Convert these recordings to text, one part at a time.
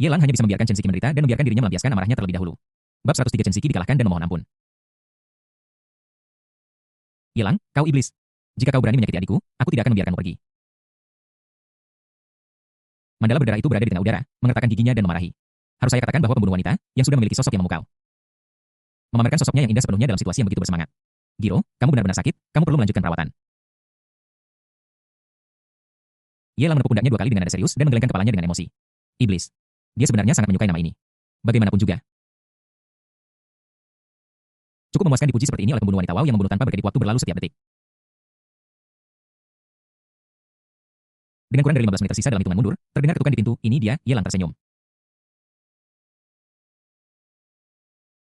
Yelang hanya bisa membiarkan Chen Siki menderita dan membiarkan dirinya melampiaskan amarahnya terlebih dahulu. Bab 103 Chen Siki dikalahkan dan memohon ampun. Yelang, kau iblis. Jika kau berani menyakiti adikku, aku tidak akan membiarkanmu pergi. Mandala berdarah itu berada di tengah udara, mengertakkan giginya dan memarahi. Harus saya katakan bahwa pembunuh wanita, yang sudah memiliki sosok yang memukau. Memamerkan sosoknya yang indah sepenuhnya dalam situasi yang begitu bersemangat. Giro, kamu benar-benar sakit, kamu perlu melanjutkan perawatan. Yelang menepuk pundaknya 2 kali dengan nada serius dan menggelengkan kepalanya dengan emosi. Iblis. Dia sebenarnya sangat menyukai nama ini. Bagaimanapun juga. Cukup memuaskan dipuji seperti ini oleh pembunuh wanita wow yang membunuh tanpa berkedip waktu berlalu setiap detik. Dengan kurang dari 15 menit tersisa dalam hitungan mundur, terdengar ketukan di pintu. Ini dia, Yelang tersenyum.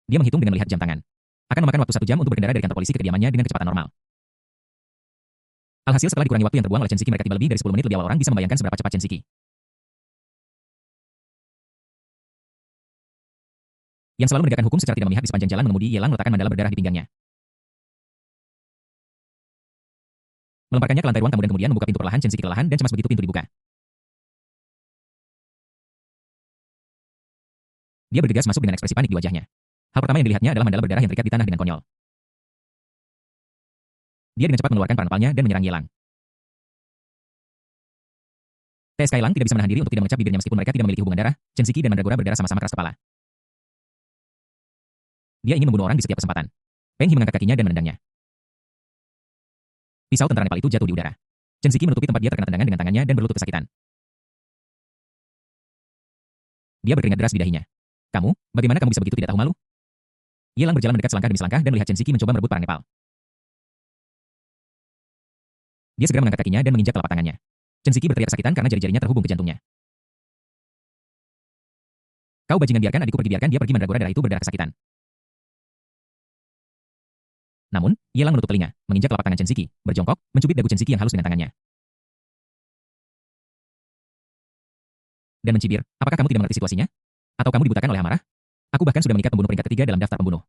Dia menghitung dengan melihat jam tangan. Akan memakan waktu 1 jam untuk berkendara dari kantor polisi ke kediamannya dengan kecepatan normal. Alhasil setelah dikurangi waktu yang terbuang oleh Chen Siki, mereka tiba lebih dari 10 menit lebih awal. Orang bisa membayangkan seberapa cepat Chen Siki yang selalu menegakkan hukum secara tidak memihak di sepanjang jalan mengemudi. Yelang meletakkan mandala berdarah di pinggangnya. Melemparkannya ke lantai ruang tamu dan kemudian membuka pintu perlahan. Chen Siki kelelahan dan cemas begitu pintu dibuka. Dia bergegas masuk dengan ekspresi panik di wajahnya. Hal pertama yang dilihatnya adalah mandala berdarah yang terikat di tanah dengan konyol. Dia dengan cepat mengeluarkan parang-palnya dan menyerang Yelang. TSK Yelang tidak bisa menahan diri untuk tidak mengecap bibirnya meskipun mereka tidak memiliki hubungan darah. Chen Siki dan Mandragora berdarah sama-sama keras kepala. Dia ingin membunuh orang di setiap kesempatan. Peng He mengangkat kakinya dan menendangnya. Pisau tentara Nepal itu jatuh di udara. Chen Siki menutupi tempat dia terkena tendangan dengan tangannya dan berlutut kesakitan. Dia berkeringat deras di dahinya. Kamu, bagaimana kamu bisa begitu tidak tahu malu? Yelang berjalan mendekat selangkah demi selangkah dan melihat Chen Siki mencoba merebut parang Nepal. Dia segera mengangkat kakinya dan menginjak telapak tangannya. Chen Siki berteriak kesakitan karena jari-jarinya terhubung ke jantungnya. Kau bajingan, biarkan adikku pergi, biarkan dia pergi. Mandragora darah itu berdarah kesakitan. Namun, Yelang menutup telinga, menginjak telapak tangan Chen Siki, berjongkok, mencubit dagu Chen Siki yang halus dengan tangannya. Dan mencibir, apakah kamu tidak mengerti situasinya? Atau kamu dibutakan oleh amarah? Aku bahkan sudah mengikat pembunuh peringkat ketiga dalam daftar pembunuh.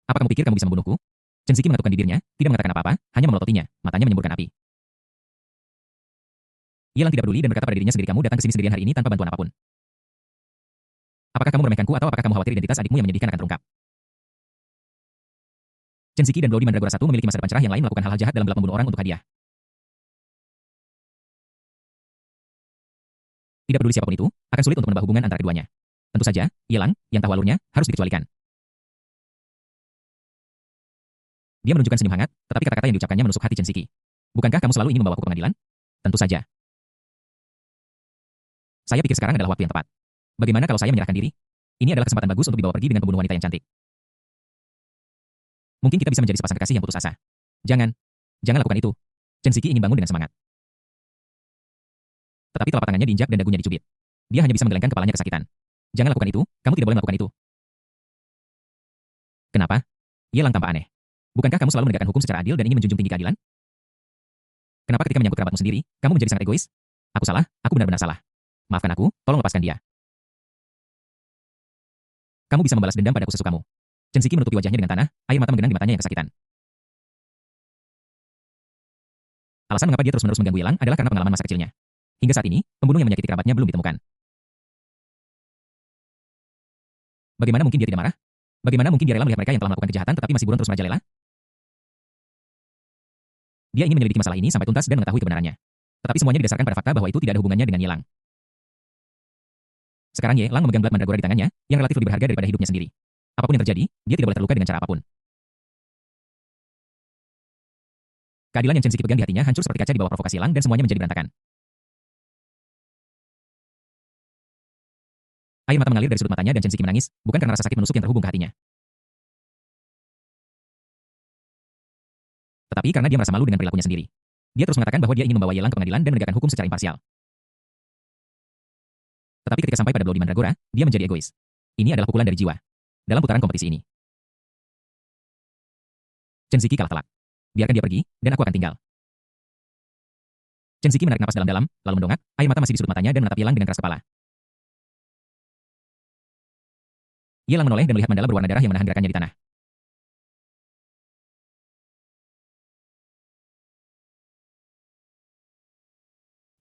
Apa kamu pikir kamu bisa membunuhku? Chen Siki menatupkan bibirnya, tidak mengatakan apa-apa, hanya memelototinya, matanya menyemburkan api. Yelang tidak peduli dan berkata pada dirinya sendiri, kamu datang ke sini sendirian hari ini tanpa bantuan apapun. Apakah kamu meremehkanku atau apakah kamu khawatir identitas adikmu yang menyedihkan akan terungkap? Chen Siki dan Bloody Mandragora satu memiliki masa depan cerah, yang lain melakukan hal-hal jahat dalam gelap membunuh orang untuk hadiah. Tidak peduli siapapun itu, akan sulit untuk menebak hubungan antara keduanya. Tentu saja, Yelang, yang tahu alurnya, harus dikecualikan. Dia menunjukkan senyum hangat, tetapi kata-kata yang diucapkannya menusuk hati Chen Siki. Bukankah kamu selalu ingin membawaku ke pengadilan? Tentu saja. Saya pikir sekarang adalah waktu yang tepat. Bagaimana kalau saya menyerahkan diri? Ini adalah kesempatan bagus untuk dibawa pergi dengan pembunuh wanita yang cantik. Mungkin kita bisa menjadi sepasang kekasih yang putus asa. Jangan. Jangan lakukan itu. Chen Siki ingin bangun dengan semangat. Tetapi telapak tangannya diinjak dan dagunya dicubit. Dia hanya bisa menggelengkan kepalanya kesakitan. Jangan lakukan itu, kamu tidak boleh melakukan itu. Kenapa? Yelang tampak aneh. Bukankah kamu selalu menegakkan hukum secara adil dan ingin menjunjung tinggi keadilan? Kenapa ketika menyangkut kerabatmu sendiri, kamu menjadi sangat egois? Aku salah, aku benar-benar salah. Maafkan aku, tolong lepaskan dia. Kamu bisa membalas dendam padaku sesukamu. Chen Siki menutupi wajahnya dengan tanah, air mata menggenang di matanya yang kesakitan. Alasan mengapa dia terus-menerus mengganggu Yelang adalah karena pengalaman masa kecilnya. Hingga saat ini, pembunuh yang menyakiti kerabatnya belum ditemukan. Bagaimana mungkin dia tidak marah? Bagaimana mungkin dia rela melihat mereka yang telah melakukan kejahatan tetapi masih buron terus merajalela? Dia ingin menyelidiki masalah ini sampai tuntas dan mengetahui kebenarannya. Tetapi semuanya didasarkan pada fakta bahwa itu tidak ada hubungannya dengan Yelang. Sekarang Yelang memegang Blood Mandragora di tangannya, yang relatif lebih berharga daripada hidupnya sendiri. Apapun yang terjadi, dia tidak boleh terluka dengan cara apapun. Keadilan yang Chen Siki pegang di hatinya hancur seperti kaca di bawah provokasi Yelang dan semuanya menjadi berantakan. Air mata mengalir dari sudut matanya dan Chen Siki menangis, bukan karena rasa sakit menusuk yang terhubung ke hatinya. Tetapi karena dia merasa malu dengan perilakunya sendiri. Dia terus mengatakan bahwa dia ingin membawa Yelang ke pengadilan dan menegakkan hukum secara imparsial. Tetapi ketika sampai pada Bloody Mandragora, dia menjadi egois. Ini adalah pukulan dari jiwa. Dalam putaran kompetisi ini, Chen Siki kalah telak. Biarkan dia pergi, dan aku akan tinggal. Chen Siki menarik napas dalam-dalam, lalu mendongak, air mata masih di sudut matanya dan menatap Yelang dengan keras kepala. Yelang menoleh dan melihat mandala berwarna darah yang menahan gerakannya di tanah.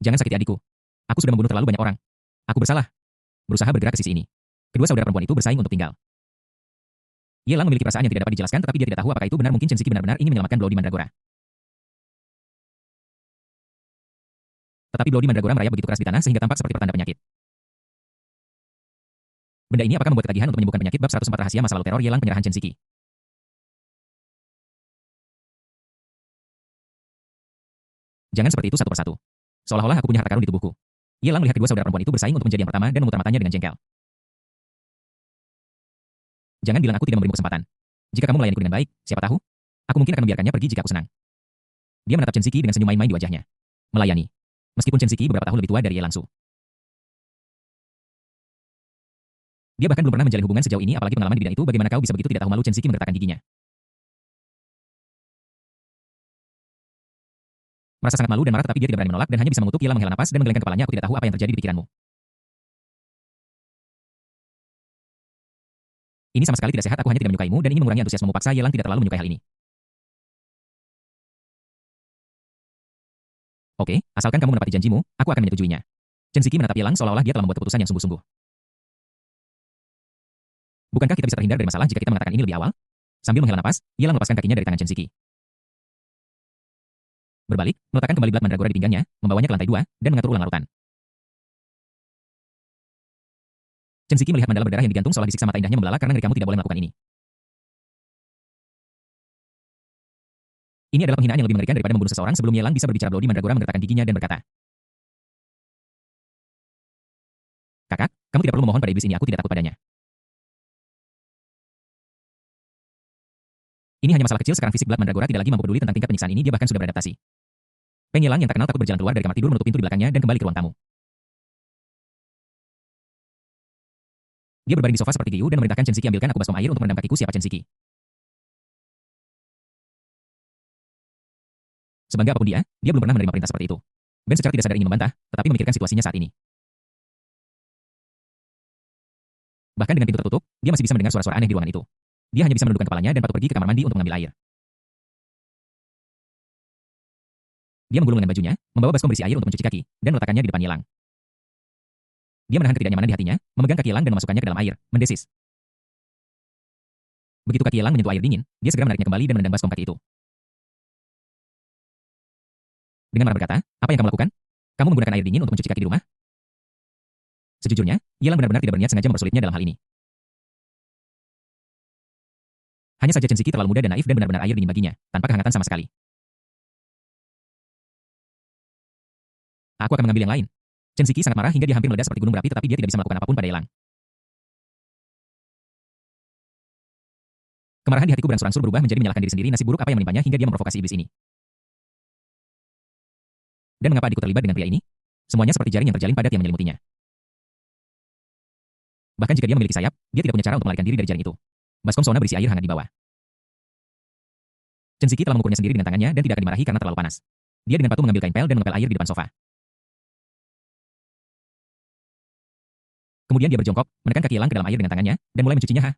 Jangan sakiti adikku. Aku sudah membunuh terlalu banyak orang. Aku bersalah. Berusaha bergerak ke sisi ini. Kedua saudara perempuan itu bersaing untuk tinggal. Ye Lang memiliki perasaan yang tidak dapat dijelaskan, tetapi dia tidak tahu apakah itu benar. Mungkin Chen Siki benar-benar ingin menyelamatkan Bloody Mandragora. Tetapi Bloody Mandragora merayap begitu keras di tanah sehingga tampak seperti pertanda penyakit. Benda ini apakah membuat ketagihan untuk menyembuhkan penyakit? Bab 104 rahasia masa lalu teror Ye Lang penyerahan Chen Siki. Jangan seperti itu satu persatu. Seolah-olah aku punya harta karun di tubuhku. Ye Lang melihat kedua saudara perempuan itu bersaing untuk menjadi yang pertama dan memutar matanya dengan jengkel. Jangan bilang aku tidak memberimu kesempatan. Jika kamu melayaniku dengan baik, siapa tahu? Aku mungkin akan membiarkannya pergi jika aku senang. Dia menatap Chen Siki dengan senyum main-main di wajahnya. Melayani. Meskipun Chen Siki beberapa tahun lebih tua dari Ye Langsu. Dia bahkan belum pernah menjalin hubungan sejauh ini, apalagi pengalaman di bidang itu. Bagaimana kau bisa begitu tidak tahu? Malu Chen Siki menggertakkan giginya. Merasa sangat malu dan marah, tetapi dia tidak berani menolak dan hanya bisa mengutuk. Ye Lang menghela napas dan menggelengkan kepalanya. Aku tidak tahu apa yang terjadi di pikiranmu. Ini sama sekali tidak sehat. Aku hanya tidak menyukaimu dan ingin mengurangi antusiasmemu. Paksa Ye Lang tidak terlalu menyukai hal ini. Oke, asalkan kamu menepati janjimu, aku akan menyetujuinya. Chen Siki menatap Ye Lang seolah-olah dia telah membuat keputusan yang sungguh-sungguh. Bukankah kita bisa terhindar dari masalah jika kita mengatakan ini lebih awal? Sambil menghela napas, Ye Lang melepaskan kakinya dari tangan Chen Siki. Berbalik, meletakkan kembali Blood Mandragora di pinggangnya, membawanya ke lantai 2, dan mengatur ulang larutan. Chen Siki melihat mandala berdarah yang digantung seolah disiksa. Mata indahnya membelalak. Karena kamu tidak boleh melakukan ini. Ini adalah penghinaan yang lebih mengerikan daripada membunuh seseorang. Sebelum Ye Lang bisa berbicara, Bloody Mandragora menggerakkan giginya dan berkata, "Kakak, kamu tidak perlu memohon pada iblis ini. Aku tidak takut padanya. Ini hanya masalah kecil. Sekarang fisik Blood Mandragora tidak lagi mampu peduli tentang tingkat penyiksaan ini. Dia bahkan sudah beradaptasi." Peng Ye Lang yang tak kenal takut berjalan keluar dari kamar tidur, menutup pintu di belakangnya dan kembali ke ruang tamu. Dia berbaring di sofa seperti Giyu dan memerintahkan Chen Siki, ambilkan aku baskom air untuk merendam kakiku. Siapa Chen Siki? Sebangga apapun dia belum pernah menerima perintah seperti itu. Ben secara tidak sadar ingin membantah, tetapi memikirkan situasinya saat ini. Bahkan dengan pintu tertutup, dia masih bisa mendengar suara-suara aneh di ruangan itu. Dia hanya bisa menundukkan kepalanya dan patut pergi ke kamar mandi untuk mengambil air. Dia menggulung lengan bajunya, membawa baskom berisi air untuk mencuci kaki, dan meletakkannya di depan Ye Lang. Dia menahan ketidaknyamanan di hatinya, memegang kaki Ye Lang dan memasukkannya ke dalam air, mendesis. Begitu kaki Ye Lang menyentuh air dingin, dia segera menariknya kembali dan menendang baskom kaki itu. Dengan marah berkata, "Apa yang kamu lakukan? Kamu menggunakan air dingin untuk mencuci kaki di rumah?" Sejujurnya, Ye Lang benar-benar tidak berniat sengaja mempersulitnya dalam hal ini. Hanya saja Chen Siki terlalu muda dan naif dan benar-benar air dingin baginya, tanpa kehangatan sama sekali. Aku akan mengambil yang lain. Chen Siki sangat marah hingga dia hampir meledak seperti gunung berapi, tetapi dia tidak bisa melakukan apapun pada Ye Lang. Kemarahan di hatiku berangsur-angsur berubah menjadi menyalahkan diri sendiri. Nasib buruk apa yang menimpanya hingga dia memprovokasi iblis ini. Dan mengapa adikku terlibat dengan pria ini? Semuanya seperti jaring yang terjalin padat yang menyelimutinya. Bahkan jika dia memiliki sayap, dia tidak punya cara untuk melarikan diri dari jaring itu. Baskom sauna berisi air hangat di bawah. Chen Siki telah mengukurnya sendiri dengan tangannya dan tidak akan dimarahi karena terlalu panas. Dia dengan patuh mengambil kain pel dan mengepel air di depan sofa. Kemudian dia berjongkok, menekan kaki Ye Lang ke dalam air dengan tangannya, dan mulai mencucinya.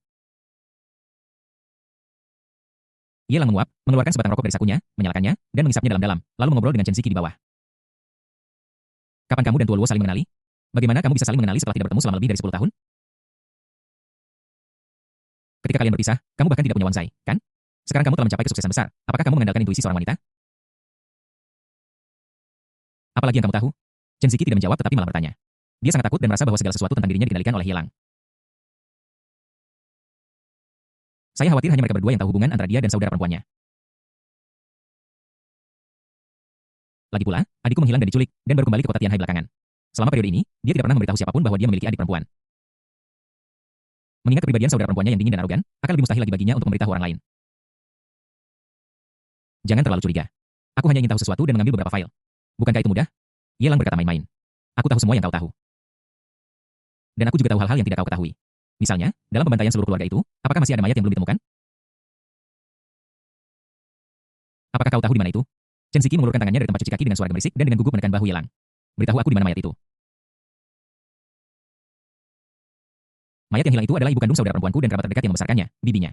Ye Lang menguap, mengeluarkan sebatang rokok dari sakunya, menyalakannya, dan mengisapnya dalam-dalam, lalu mengobrol dengan Chen Siki di bawah. Kapan kamu dan Tuo Luo saling mengenali? Bagaimana kamu bisa saling mengenali setelah tidak bertemu selama lebih dari 10 tahun? Ketika kalian berpisah, kamu bahkan tidak punya Wansai, kan? Sekarang kamu telah mencapai kesuksesan besar. Apakah kamu mengandalkan intuisi seorang wanita? Apalagi yang kamu tahu? Chen Siki tidak menjawab tetapi malah bertanya. Dia sangat takut dan merasa bahwa segala sesuatu tentang dirinya dikendalikan oleh Ye Lang. Saya khawatir hanya mereka berdua yang tahu hubungan antara dia dan saudara perempuannya. Lagi pula, adikku menghilang dan diculik, dan baru kembali ke kota Tianhai belakangan. Selama periode ini, dia tidak pernah memberitahu siapapun bahwa dia memiliki adik perempuan. Mengingat kepribadian saudara perempuannya yang dingin dan arogan, akan lebih mustahil lagi baginya untuk memberitahu orang lain. Jangan terlalu curiga. Aku hanya ingin tahu sesuatu dan mengambil beberapa file. Bukankah itu mudah? Ye Lang berkata main-main. Aku tahu semua yang kau tahu. Dan aku juga tahu hal-hal yang tidak kau ketahui. Misalnya, dalam pembantaian seluruh keluarga itu, apakah masih ada mayat yang belum ditemukan? Apakah kau tahu di mana itu? Chen Siki mengulurkan tangannya dari tempat cuci kaki dengan suara gemerisik dan dengan gugup menekan bahu Ye Lang. Beritahu aku di mana mayat itu. Mayat yang hilang itu adalah ibu kandung saudara perempuanku dan kerabat terdekat yang membesarkannya, bibinya.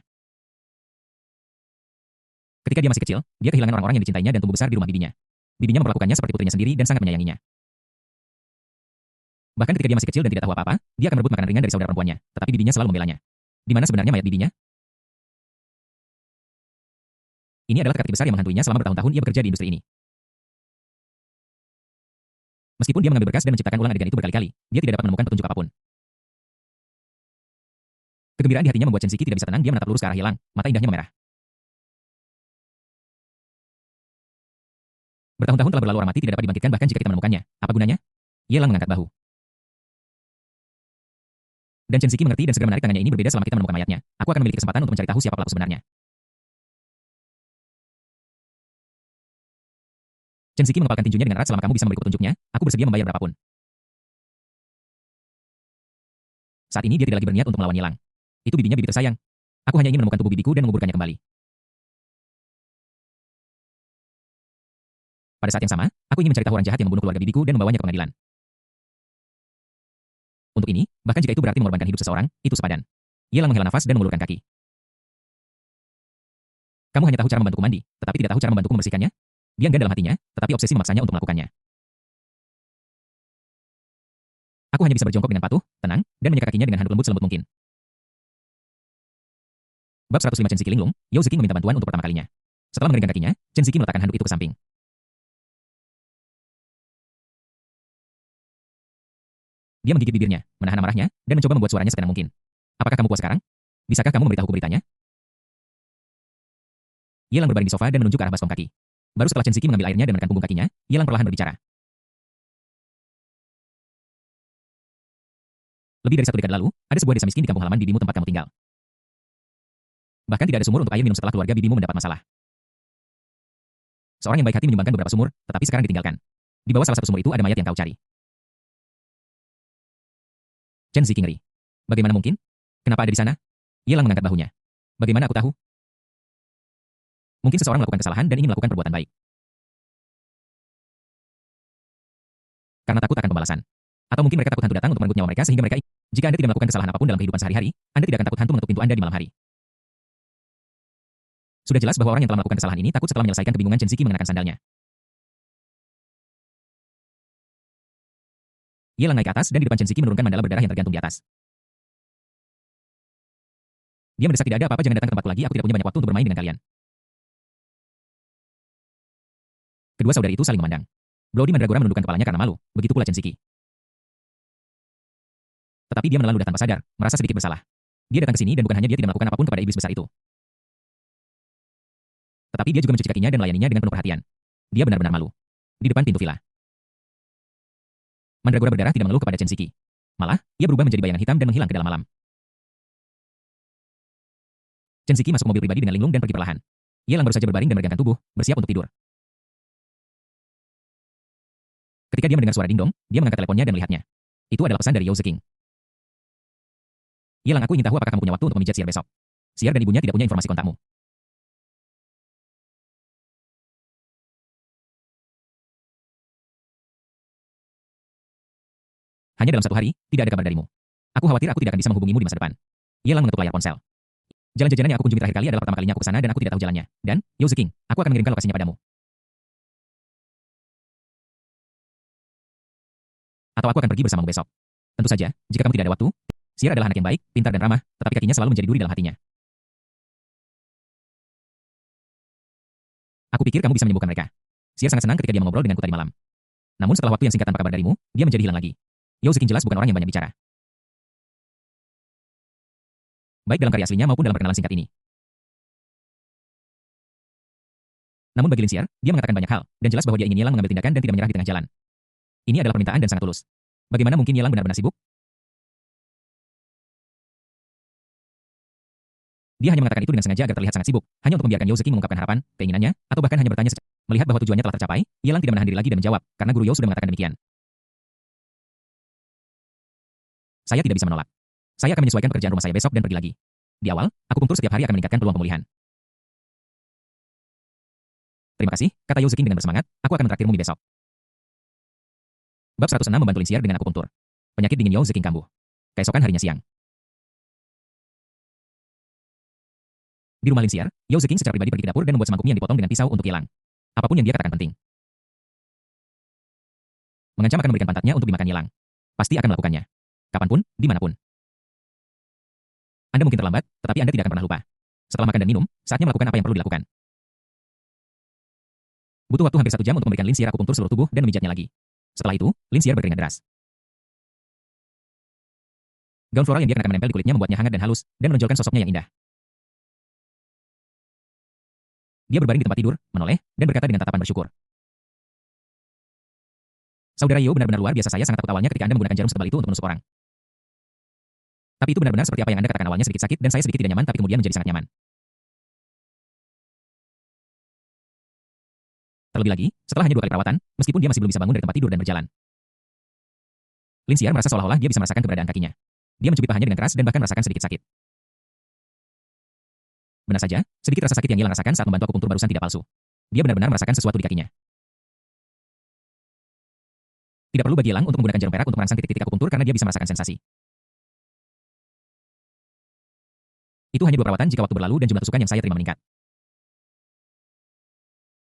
Ketika dia masih kecil, dia kehilangan orang-orang yang dicintainya dan tumbuh besar di rumah bibinya. Bibinya memperlakukannya seperti putrinya sendiri dan sangat menyayanginya. Bahkan ketika dia masih kecil dan tidak tahu apa-apa, dia akan merebut makanan ringan dari saudara perempuannya, tetapi bibinya selalu membelanya. Di mana sebenarnya mayat bibinya? Ini adalah teka-teki besar yang menghantuinya selama bertahun-tahun ia bekerja di industri ini. Meskipun dia mengambil berkas dan menciptakan ulang adegan itu berkali-kali, dia tidak dapat menemukan petunjuk apapun. Kegembiraan di hatinya membuat Chen Shiki tidak bisa tenang, dia menatap lurus ke arah Yelang, mata indahnya memerah. Bertahun-tahun telah berlalu, orang mati tidak dapat dibangkitkan bahkan jika kita menemukannya. Apa gunanya? Yelang mengangkat bahu. Dan Chen Shiki mengerti dan segera menarik tangannya. Ini berbeda selama kita menemukan mayatnya. Aku akan memiliki kesempatan untuk mencari tahu siapa pelaku sebenarnya. Chen Shiki mengepalkan tinjunya dengan erat. Selama kamu bisa memberiku petunjuknya, aku bersedia membayar berapapun. Saat ini dia tidak lagi berniat untuk melawan Yelang. Itu bibinya, bibi tersayang. Aku hanya ingin menemukan tubuh bibiku dan menguburkannya kembali. Pada saat yang sama, aku ingin mencari tahu orang jahat yang membunuh keluarga bibiku dan membawanya ke pengadilan. Untuk ini, bahkan jika itu berarti mengorbankan hidup seseorang, itu sepadan. Yelang menghela nafas dan mengulurkan kaki. Kamu hanya tahu cara membantuku mandi, tetapi tidak tahu cara membantuku membersihkannya? Dia enggan dalam hatinya, tetapi obsesi memaksanya untuk melakukannya. Aku hanya bisa berjongkok dengan patuh, tenang, dan menyekat kakinya dengan handuk lembut selembut mungkin. Bab 105 Chen Shiki linglung, Yao Ziqing meminta bantuan untuk pertama kalinya. Setelah mengeringkan kakinya, Chen Shiki meletakkan handuk itu ke samping. Dia menggigit bibirnya, menahan amarahnya, dan mencoba membuat suaranya setenang mungkin. Apakah kamu puas sekarang? Bisakah kamu memberitahuku beritanya? Yelang berbaring di sofa dan menunjuk ke arah baskom kaki. Baru setelah Chen Shiki mengambil airnya dan menekan punggung kakinya, Yelang perlahan berbicara. Lebih dari 1 dekade lalu, ada sebuah desa miskin di kampung halaman bibimu tempat kamu tinggal. Bahkan tidak ada sumur untuk air minum setelah keluarga bibimu mendapat masalah. Seorang yang baik hati menyumbangkan beberapa sumur, tetapi sekarang ditinggalkan. Di bawah salah satu sumur itu ada mayat yang kau cari. Chen Shiki ngeri. Bagaimana mungkin? Kenapa ada di sana? Yelang mengangkat bahunya. Bagaimana aku tahu? Mungkin seseorang melakukan kesalahan dan ingin melakukan perbuatan baik. Karena takut akan pembalasan. Atau mungkin mereka takut hantu datang untuk merenggut nyawa mereka sehingga mereka jika Anda tidak melakukan kesalahan apapun dalam kehidupan sehari-hari, Anda tidak akan takut hantu mengetuk pintu Anda di malam hari. Sudah jelas bahwa orang yang telah melakukan kesalahan ini takut. Setelah menyelesaikan kebingungan, Chen Shiki mengenakan sandalnya. Yelang naik ke atas dan di depan Chen Shiki menurunkan mandala berdarah yang tergantung di atas. Dia mendesak, tidak ada apa-apa, jangan datang ke tempatku lagi, aku tidak punya banyak waktu untuk bermain dengan kalian. Kedua saudari itu saling memandang. Bloody Mandragora menundukkan kepalanya karena malu, begitu pula Chen Shiki. Tetapi dia menelan ludah tanpa sadar, merasa sedikit bersalah. Dia datang ke sini dan bukan hanya dia tidak melakukan apapun kepada iblis besar itu. Tetapi dia juga mencuci kakinya dan melayaninya dengan penuh perhatian. Dia benar-benar malu. Di depan pintu villa, Mandragora berdarah tidak mengeluh kepada Chen Shiki. Malah, ia berubah menjadi bayangan hitam dan menghilang ke dalam malam. Chen Shiki masuk mobil pribadi dengan linglung dan pergi perlahan. Yelang baru saja berbaring dan meregangkan tubuh, bersiap untuk tidur. Ketika dia mendengar suara dingdong, dia mengangkat teleponnya dan melihatnya. Itu adalah pesan dari Yao Ziqing. Yelang, aku ingin tahu apakah kamu punya waktu untuk memijat Siar besok. Siar dan ibunya tidak punya informasi kontakmu. Hanya dalam 1 hari, tidak ada kabar darimu. Aku khawatir aku tidak akan bisa menghubungimu di masa depan. Yelang mengetuk layar ponsel. Jalan jajanan yang aku kunjungi terakhir kali adalah pertama kalinya aku ke sana dan aku tidak tahu jalannya. Dan, Yao Ziqing, aku akan mengirimkan lokasinya padamu. Atau aku akan pergi bersamamu besok. Tentu saja, jika kamu tidak ada waktu, Siar adalah anak yang baik, pintar dan ramah, tetapi kakinya selalu menjadi duri dalam hatinya. Aku pikir kamu bisa menyembuhkan mereka. Siar sangat senang ketika dia mengobrol denganku tadi malam. Namun setelah waktu yang singkat tanpa kabar darimu, dia menjadi hilang lagi. Yao Ziqing jelas bukan orang yang banyak bicara. Baik dalam karya aslinya maupun dalam perkenalan singkat ini. Namun bagi Lin Xiar, dia mengatakan banyak hal, dan jelas bahwa dia ingin Yelang mengambil tindakan dan tidak menyerah di tengah jalan. Ini adalah permintaan dan sangat tulus. Bagaimana mungkin Yelang benar-benar sibuk? Dia hanya mengatakan itu dengan sengaja agar terlihat sangat sibuk, hanya untuk membiarkan Yao Ziqing mengungkapkan harapan, keinginannya, atau bahkan hanya bertanya saja. Melihat bahwa tujuannya telah tercapai, Yelang tidak menahan diri lagi dan menjawab, karena guru Yao sudah mengatakan demikian. Saya tidak bisa menolak. Saya akan menyesuaikan pekerjaan rumah saya besok dan pergi lagi. Di awal, akupunktur setiap hari akan meningkatkan peluang pemulihan. Terima kasih, kata Yao Ziqing dengan bersemangat, aku akan mentraktirmu mie besok. Bab 106 membantu Lin Xiar dengan akupunktur. Penyakit dingin Yao Ziqing kambuh. Keesokan harinya siang. Di rumah Lin Xiar, Yao Ziqing secara pribadi pergi ke dapur dan membuat semangkuk mie yang dipotong dengan pisau untuk Yelang. Apapun yang dia katakan penting. Mengancam akan memberikan pantatnya untuk dimakan Yelang. Pasti akan melakukannya. Kapanpun, dimanapun. Anda mungkin terlambat, tetapi Anda tidak akan pernah lupa. Setelah makan dan minum, saatnya melakukan apa yang perlu dilakukan. Butuh waktu hampir 1 jam untuk memberikan Linsier akupunktur seluruh tubuh dan memijatnya lagi. Setelah itu, Linsier berkeringat deras. Gaun floral yang dia kenakan menempel di kulitnya membuatnya hangat dan halus, dan menonjolkan sosoknya yang indah. Dia berbaring di tempat tidur, menoleh, dan berkata dengan tatapan bersyukur. Saudara Yo benar-benar luar biasa. Saya sangat takut awalnya ketika Anda menggunakan jarum setebal itu untuk menusuk orang. Tapi itu benar-benar seperti apa yang Anda katakan awalnya, sedikit sakit dan saya sedikit tidak nyaman, tapi kemudian menjadi sangat nyaman. Terlebih lagi, setelah hanya 2 kali perawatan, meskipun dia masih belum bisa bangun dari tempat tidur dan berjalan. Linsier merasa seolah-olah dia bisa merasakan keberadaan kakinya. Dia mencubit pahanya dengan keras dan bahkan merasakan sedikit sakit. Benar saja, sedikit rasa sakit yang Yelang rasakan saat membantu akupunktur barusan tidak palsu. Dia benar-benar merasakan sesuatu di kakinya. Tidak perlu bagi Yelang untuk menggunakan jarum perak untuk merangsang titik-titik akupunktur karena dia bisa merasakan sensasi. Itu hanya 2 perawatan jika waktu berlalu dan jumlah tusukan yang saya terima meningkat.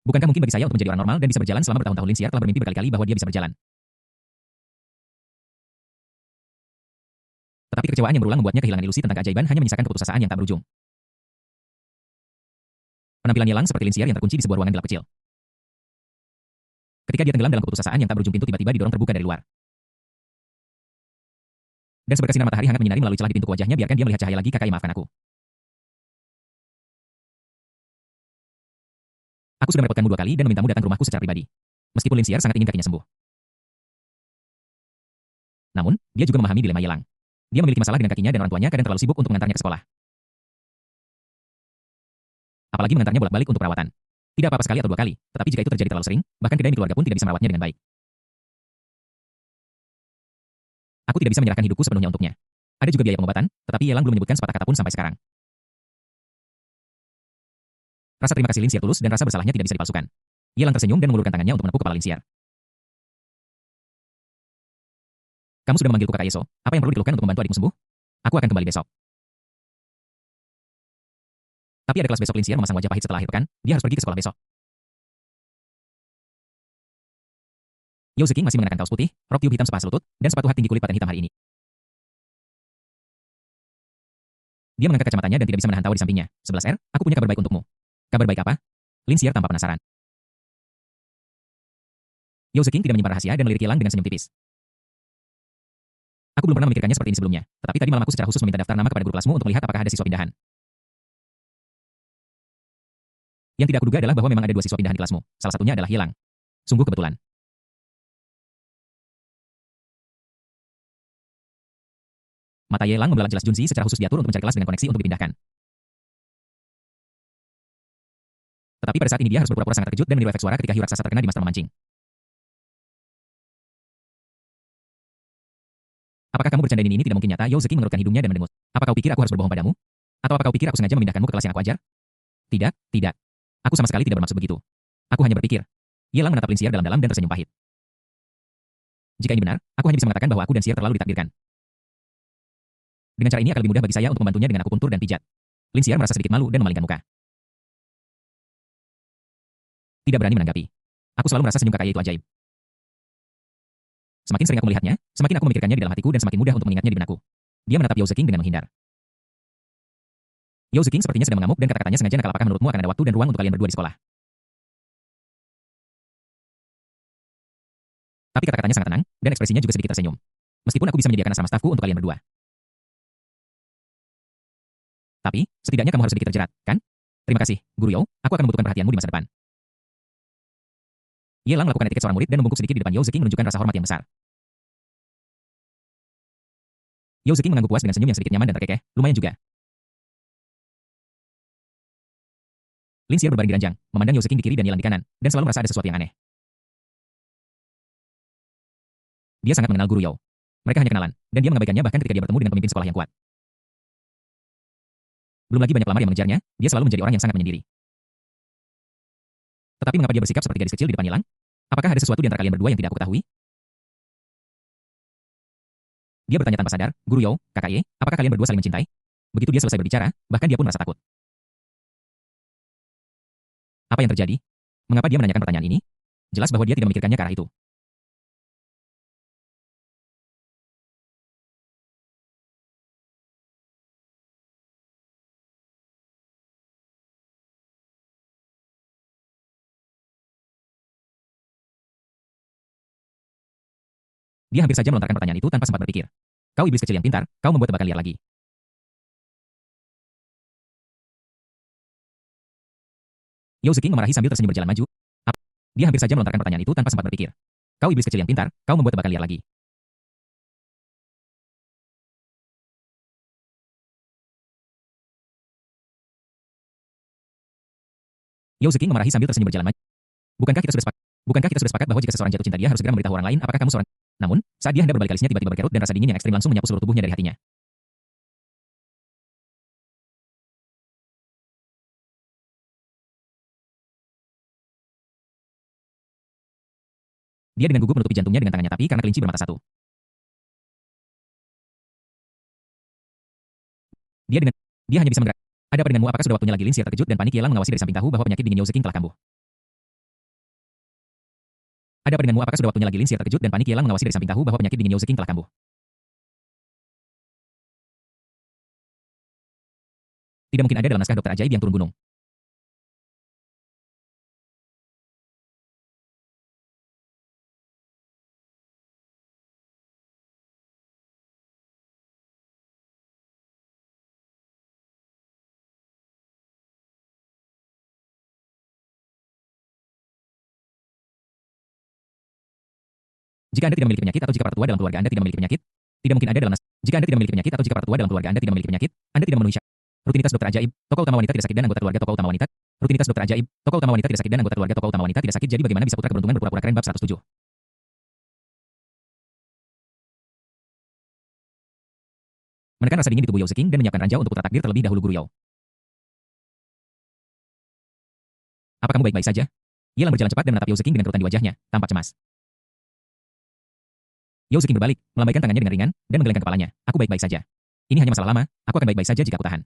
Bukankah mungkin bagi saya untuk menjadi orang normal dan bisa berjalan selama bertahun-tahun? Linsier telah bermimpi berkali-kali bahwa dia bisa berjalan. Tetapi kekecewaan yang berulang membuatnya kehilangan ilusi tentang keajaiban, hanya menyisakan keputusasaan yang tak berujung. Penampilan Yelang seperti Linsier yang terkunci di sebuah ruangan gelap kecil. Ketika dia tenggelam dalam keputusasaan yang tak berujung, pintu tiba-tiba didorong terbuka dari luar. Dan seberkas sinar matahari hangat menyinari melalui celah di pintu ke wajahnya. Biarkan dia melihat cahaya lagi, Kakak, maafkan aku. Aku sudah merepotkanmu 2 kali dan memintamu datang ke rumahku secara pribadi. Meskipun Linsier sangat ingin kakinya sembuh. Namun, dia juga memahami dilema Yelang. Dia memiliki masalah dengan kakinya dan orang tuanya kadang terlalu sibuk untuk mengantarnya ke sekolah. Apalagi mengantarnya bolak-balik untuk perawatan. Tidak apa-apa sekali atau 2 kali, tetapi jika itu terjadi terlalu sering, bahkan kedai keluarga pun tidak bisa merawatnya dengan baik. Aku tidak bisa menyerahkan hidupku sepenuhnya untuknya. Ada juga biaya pengobatan, tetapi Yelang belum menyebutkan sepatah kata pun sampai sekarang. Rasa terima kasih Linsier tulus dan rasa bersalahnya tidak bisa dipalsukan. Yelang tersenyum dan mengulurkan tangannya untuk menepuk kepala Linsier. Kamu sudah memanggilku Kakak Yeso. Apa yang perlu dikeluhkan untuk membantu adikmu sembuh? Aku akan kembali besok. Tapi ada kelas besok. Linsier memasang wajah pahit setelah akhir pekan. Dia harus pergi ke sekolah besok. Yao Ziqing masih mengenakan kaos putih, rok tiup hitam sepaha selutut, dan sepatu hat tinggi kulit paten hitam hari ini. Dia mengangkat kacamatanya dan tidak bisa menahan tawa di sampingnya. 11R, aku punya kabar baik untukmu. Kabar baik apa? Linsier tampak penasaran. Yao Ziqing tidak menyimpan rahasia dan melirik Yelang dengan senyum tipis. Aku belum pernah memikirkannya seperti ini sebelumnya, tetapi tadi malam aku secara khusus meminta daftar nama kepada guru kelasmu untuk melihat apakah ada siswa pindahan. Yang tidak kuduga adalah bahwa memang ada 2 siswa pindahan di kelasmu. Salah satunya adalah Yelang. Sungguh kebetulan. Mata Yelang membelalak jelas. Junzi secara khusus diatur untuk mencari kelas dengan koneksi untuk dipindahkan. Tetapi pada saat ini dia harus berpura-pura sangat terkejut dan meniru efek suara ketika hiu raksasa terkena di master memancing. Apakah kamu bercanda? Ini tidak mungkin nyata. Yao Ziqing mengerutkan hidungnya dan mendengus. Apa kau pikir aku harus berbohong padamu? Atau apa kau pikir aku sengaja memindahkanmu ke kelas yang aku ajar? Tidak, tidak. Aku sama sekali tidak bermaksud begitu. Aku hanya berpikir. Yelang menatap Linsier dalam-dalam dan tersenyum pahit. Jika ini benar, aku hanya bisa mengatakan bahwa aku dan Sier terlalu ditakdirkan. Dengan cara ini akan lebih mudah bagi saya untuk membantunya dengan akupunktur dan pijat. Linsier merasa sedikit malu dan memalingkan muka. Tidak berani menanggapi. Aku selalu merasa senyum kakak itu ajaib. Semakin sering aku melihatnya, semakin aku memikirkannya di dalam hatiku dan semakin mudah untuk mengingatnya di benakku. Dia menatap Yao Ziqing dengan menghindar. Yao Ziqing sepertinya sedang mengamuk dan kata-katanya sengaja nakal. Apakah menurutmu akan ada waktu dan ruang untuk kalian berdua di sekolah? Tapi kata-katanya sangat tenang, dan ekspresinya juga sedikit tersenyum. Meskipun aku bisa menyediakan asrama stafku untuk kalian berdua. Tapi, setidaknya kamu harus sedikit terjerat, kan? Terima kasih, Guru Yao, aku akan membutuhkan perhatianmu di masa depan. Yelang melakukan etiket seorang murid dan membungkuk sedikit di depan Yao Ziqing menunjukkan rasa hormat yang besar. Yao Ziqing mengangguk puas dengan senyum yang sedikit nyaman dan terkekeh, lumayan juga. Linsier berbaring di ranjang, memandang Yao Ziqing di kiri dan Yelang di kanan, dan selalu merasa ada sesuatu yang aneh. Dia sangat mengenal Guru Yao. Mereka hanya kenalan, dan dia mengabaikannya bahkan ketika dia bertemu dengan pemimpin sekolah yang kuat. Belum lagi banyak pelamar yang mengejarnya, dia selalu menjadi orang yang sangat menyendiri. Tetapi mengapa dia bersikap seperti gadis kecil di depan Yelang? Apakah ada sesuatu di antara kalian berdua yang tidak aku ketahui? Dia bertanya tanpa sadar, Guru Yao, Kakak Ye, apakah kalian berdua saling mencintai? Begitu dia selesai berbicara, bahkan dia pun merasa takut. Apa yang terjadi? Mengapa dia menanyakan pertanyaan ini? Jelas bahwa dia tidak memikirkannya ke arah itu. Dia hampir saja melontarkan pertanyaan itu tanpa sempat berpikir. Kau iblis kecil yang pintar, kau membuat tebakan liar lagi. Yao Ziking memarahi sambil tersenyum berjalan maju. Dia hampir saja melontarkan pertanyaan itu tanpa sempat berpikir. Kau iblis kecil yang pintar, kau membuat tebakan liar lagi. Yao Ziking memarahi sambil tersenyum berjalan maju. Bukankah kita sudah sepakat bahwa jika seseorang jatuh cinta dia harus segera memberitahu orang lain apakah kamu seorang? Namun, saat dia hendak berbalik alisnya tiba-tiba berkerut dan rasa dingin yang ekstrim langsung menyapu seluruh tubuhnya dari hatinya. Dia dengan gugup menutupi jantungnya dengan tangannya tapi karena kelinci bermata satu. Dia dengan dia hanya bisa menggerak. Ada apa denganmu? Apakah sudah waktunya lagi? Lin Xier terkejut dan panik. Ia mengawasi dari samping tahu bahwa penyakit dingin Yao Ziking telah kambuh. Ada apa denganmu? Apakah sudah waktunya lagi? Lin Xier terkejut dan panik. Ia mengawasi dari samping tahu bahwa penyakit dingin Yao Ziking telah kambuh. Tidak mungkin ada dalam naskah dokter ajaib yang turun gunung. Jika Anda tidak memiliki penyakit atau jika para tetua dalam keluarga Anda tidak memiliki penyakit, tidak mungkin ada dalam naskah. Jika Anda tidak memiliki penyakit atau jika para tetua dalam keluarga Anda tidak memiliki penyakit, Anda tidak memenuhi syarat. Rutinitas dokter ajaib, tokoh utama wanita tidak sakit dan anggota keluarga tokoh utama wanita. Rutinitas dokter ajaib, tokoh utama wanita tidak sakit dan anggota keluarga tokoh utama wanita tidak sakit. Jadi bagaimana bisa putra keberuntungan berpura-pura keren bab 107? Menekan rasa dingin di tubuh Yao Ziking dan menyiapkan ranjau untuk putra takdir terlebih dahulu. Guru Yao, apa kamu baik-baik saja? Ia berjalan cepat dan menatap Yao Ziking dengan kerutan di wajahnya, tampak cemas. Yao Ziking berbalik, melambaikan tangannya dengan ringan, dan menggelengkan kepalanya. Aku baik-baik saja. Ini hanya masalah lama, aku akan baik-baik saja jika aku tahan.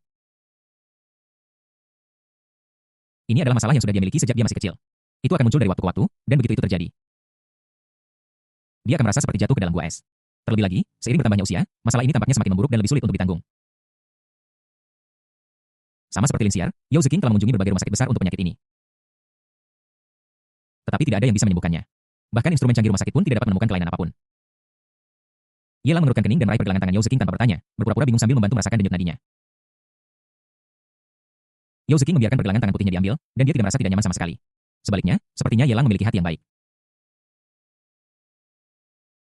Ini adalah masalah yang sudah dia miliki sejak dia masih kecil. Itu akan muncul dari waktu ke waktu, dan begitu itu terjadi, dia akan merasa seperti jatuh ke dalam gua es. Terlebih lagi, seiring bertambahnya usia, masalah ini tampaknya semakin memburuk dan lebih sulit untuk ditanggung. Sama seperti Lin Xier, Yao Ziking telah mengunjungi berbagai rumah sakit besar untuk penyakit ini. Tetapi tidak ada yang bisa menyembuhkannya. Bahkan instrumen canggih rumah sakit pun tidak dapat menemukan kelainan apapun. Ia mengerutkan kening dan meraih pergelangan tangan Yao Ziking tanpa bertanya, berpura-pura bingung sambil membantu merasakan denyut nadinya. Yao Ziking membiarkan pergelangan tangan putihnya diambil, dan dia tidak merasa tidak nyaman sama sekali. Sebaliknya, sepertinya Ye Lang memiliki hati yang baik.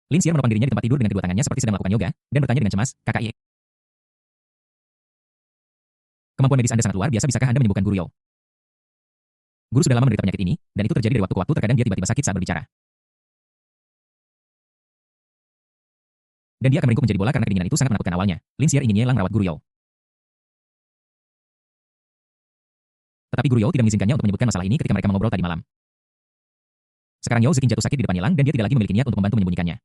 Lin Xier menopang dirinya di tempat tidur dengan kedua tangannya seperti sedang melakukan yoga, dan bertanya dengan cemas, Kakak Ye, kemampuan medis Anda sangat luar biasa, bisakah Anda menyembuhkan? Guru Yao, guru sudah lama menderita penyakit ini, dan itu terjadi dari waktu ke waktu. Terkadang dia tiba-tiba sakit saat berbicara. Dan dia akan meringkuk menjadi bola karena kedinginan itu sangat menakutkan awalnya. Lin Xier ingin Ye Lang merawat Guru Yao. Tetapi Guru Yao tidak mengizinkannya untuk menyebutkan masalah ini ketika mereka mengobrol tadi malam. Sekarang Yao Ziking jatuh sakit di depan Ye Lang dan dia tidak lagi memiliki niat untuk membantu menyembunyikannya.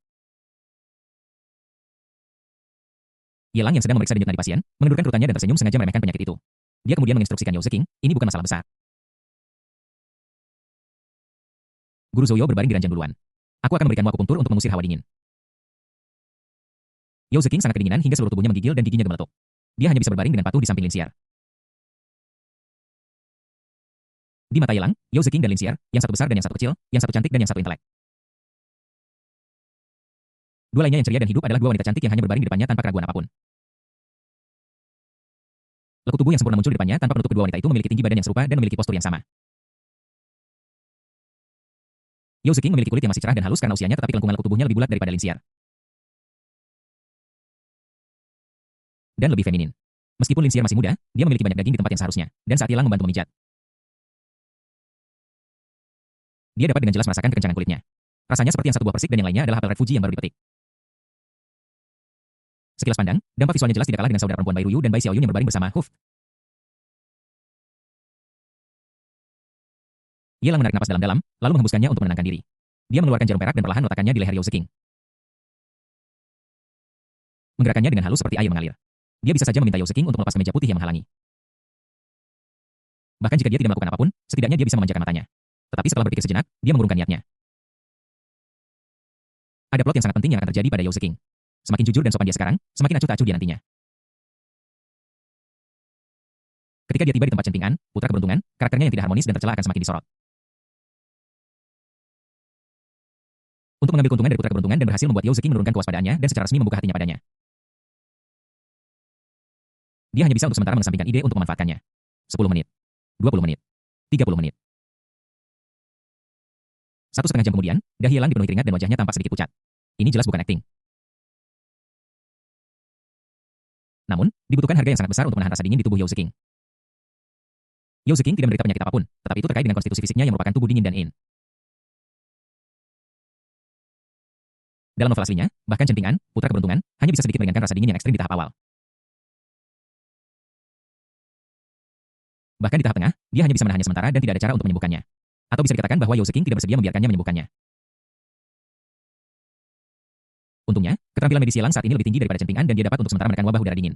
Ye Lang yang sedang memeriksa denyut nadi pasien, mengendurkan kerutannya dan tersenyum sengaja meremehkan penyakit itu. Dia kemudian menginstruksikan Yao Ziking, ini bukan masalah besar. Guru Zhou Yao berbaring di ranjang duluan. Aku akan memberikanmu akupunktur untuk mengusir hawa dingin. Yao Ziking sangat kedinginan hingga seluruh tubuhnya menggigil dan giginya gemeletup. Dia hanya bisa berbaring dengan patuh di samping Lin Xier. Di mata Ye Lang, Yao Ziking dan Lin Xier, yang satu besar dan yang satu kecil, yang satu cantik dan yang satu intelek. Dua lainnya yang ceria dan hidup adalah dua wanita cantik yang hanya berbaring di depannya tanpa keraguan apapun. Lekuk tubuh yang sempurna muncul di depannya tanpa penutup. Kedua wanita itu memiliki tinggi badan yang serupa dan memiliki postur yang sama. Yao Ziking memiliki kulit yang masih cerah dan halus karena usianya, tetapi kelengkungan lekuk tubuhnya lebih bulat daripada Lin Xier. Dan lebih feminin. Meskipun Lin Xier masih muda, dia memiliki banyak daging di tempat yang seharusnya, dan saat Ye Lang membantu memijat, dia dapat dengan jelas merasakan kekencangan kulitnya. Rasanya seperti yang satu buah persik dan yang lainnya adalah apel red Fuji yang baru dipetik. Sekilas pandang, dampak visualnya jelas tidak kalah dengan saudara perempuan Bai Ruyu dan Bai Xiaoyun yang berbaring bersama. Ye Lang menarik napas dalam-dalam, lalu menghembuskannya untuk menenangkan diri. Dia mengeluarkan jarum perak dan perlahan meletakkannya di leher Yao Ziking. Menggerakkannya dengan halus seperti air mengalir. Dia bisa saja meminta Yao Ziking untuk melepas kemeja putih yang menghalangi. Bahkan jika dia tidak melakukan apapun, setidaknya dia bisa memanjakan matanya. Tetapi setelah berpikir sejenak, dia mengurungkan niatnya. Ada plot yang sangat penting yang akan terjadi pada Yao Ziking. Semakin jujur dan sopan dia sekarang, semakin acuh tak acuh dia nantinya. Ketika dia tiba di tempat centingan, putra keberuntungan, karakternya yang tidak harmonis dan tercela akan semakin disorot. untuk mengambil keuntungan dari putra keberuntungan dan berhasil membuat Yao Zeqing menurunkan kewaspadaannya dan secara resmi membuka hatinya padanya. Dia hanya bisa untuk sementara mengesampingkan ide untuk memanfaatkannya. 10 menit. 20 menit. 30 menit. 1,5 jam kemudian, dahi Yelang dipenuhi keringat dan wajahnya tampak sedikit pucat. Ini jelas bukan akting. Namun, dibutuhkan harga yang sangat besar untuk menahan rasa dingin di tubuh Yao Zeqing. Yao Zeqing tidak menderita penyakit apapun, tetapi itu terkait dengan konstitusi fisiknya yang merupakan tubuh dingin dan yin. Dalam novel aslinya, bahkan Chen Ping'an, putra keberuntungan, hanya bisa sedikit meringankan rasa dingin yang ekstrim di tahap awal. Bahkan di tahap tengah, dia hanya bisa menahannya sementara dan tidak ada cara untuk menyembuhkannya. Atau bisa dikatakan bahwa Yao Zeqing tidak bersedia membiarkannya menyembuhkannya. Untungnya, keterampilan medis Yelang saat ini lebih tinggi daripada Chen Ping'an dan dia dapat untuk sementara menekan wabah udara dingin.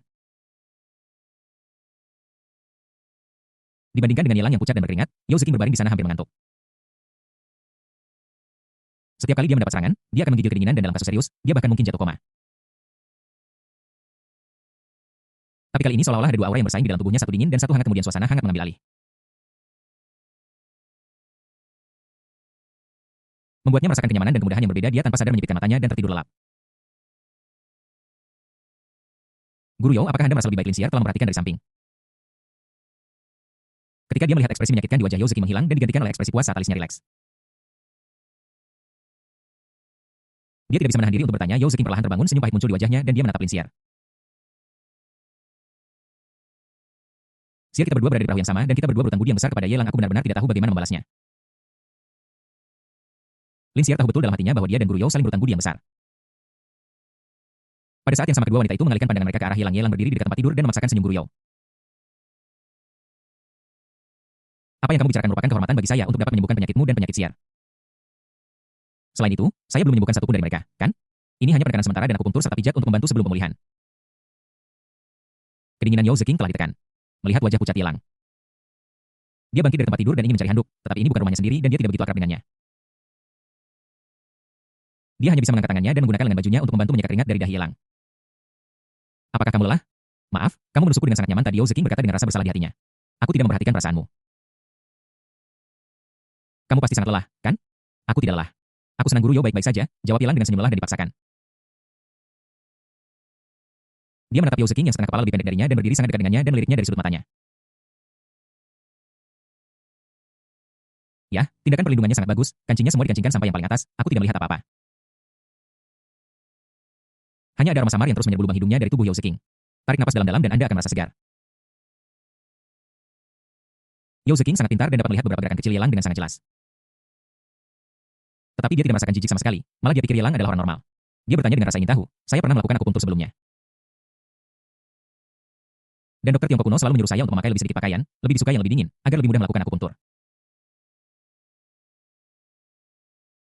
Dibandingkan dengan Yelang yang pucat dan berkeringat, Yao Zeqing berbaring di sana hampir mengantuk. Setiap kali dia mendapat serangan, dia akan menggigil kedinginan dan dalam kasus serius, dia bahkan mungkin jatuh koma. Tapi kali ini seolah-olah ada dua aura yang bersaing di dalam tubuhnya, satu dingin dan satu hangat, kemudian suasana hangat mengambil alih. Membuatnya merasakan kenyamanan dan kemudahan yang berbeda. Dia tanpa sadar menyipitkan matanya dan tertidur lelap. Guru Yao, apakah Anda merasa lebih baik? Lin Xiar telah memperhatikan dari samping. Ketika dia melihat ekspresi menyakitkan di wajah Yao Zeqing menghilang dan digantikan oleh ekspresi puas saat alisnya rileks. Dia tidak bisa menahan diri untuk bertanya. Yao Zeqing perlahan terbangun, senyum pahit muncul di wajahnya dan dia menatap Lin Xiar. Xiar, kita berdua berada di perahu yang sama dan kita berdua berutang budi yang besar kepada Yelang. Aku benar-benar tidak tahu bagaimana membalasnya. Lin Xiar tahu betul dalam hatinya bahwa dia dan Guru Yao saling berutang budi yang besar. Pada saat yang sama kedua wanita itu mengalihkan pandangan mereka ke arah Yelang. Yelang berdiri di dekat tempat tidur dan memaksakan senyum Guru Yao. Apa yang kamu bicarakan merupakan kehormatan bagi saya untuk dapat menyembuhkan penyakitmu dan penyakit Xiar. Selain itu, saya belum menyembuhkan satupun dari mereka, kan? Ini hanya penekanan sementara dan akupunktur serta pijat untuk membantu sebelum pemulihan. Kedinginan Yao Zeqing telah ditekan. Melihat wajah pucat Yelang, dia bangkit dari tempat tidur dan ingin mencari handuk, tetapi ini bukan rumahnya sendiri dan dia tidak begitu akrab dengannya. Dia hanya bisa mengangkat tangannya dan menggunakan lengan bajunya untuk membantu menyekat keringat dari dahi Yelang. Apakah kamu lelah? Maaf, kamu menusukku dengan sangat nyaman tadi. Yao Zeqing berkata dengan rasa bersalah di hatinya. Aku tidak memperhatikan perasaanmu. Kamu pasti sangat lelah, kan? Aku tidak lelah. Aku senang. Guru Yao baik-baik saja, jawab Yelang dengan senyum lelah dan dipaksakan. Dia menatap Yao Zeqing yang setengah kepala lebih pendek darinya dan berdiri sangat dekat dengannya dan meliriknya dari sudut matanya. Ya, tindakan perlindungannya sangat bagus, kancingnya semua dikancingkan sampai yang paling atas, aku tidak melihat apa-apa. Hanya ada aroma samar yang terus menyerbu lubang hidungnya dari tubuh Yao Zeqing. Tarik napas dalam-dalam dan Anda akan merasa segar. Yao Zeqing sangat pintar dan dapat melihat beberapa gerakan kecil Yelang dengan sangat jelas. Tetapi dia tidak merasakan jijik sama sekali, malah dia pikir Yelang adalah orang normal. Dia bertanya dengan rasa ingin tahu, saya pernah melakukan akupunktur sebelumnya. Dan dokter Tiongkok kuno selalu menyuruh saya untuk memakai lebih sedikit pakaian, lebih disukai yang lebih dingin, agar lebih mudah melakukan akupunktur.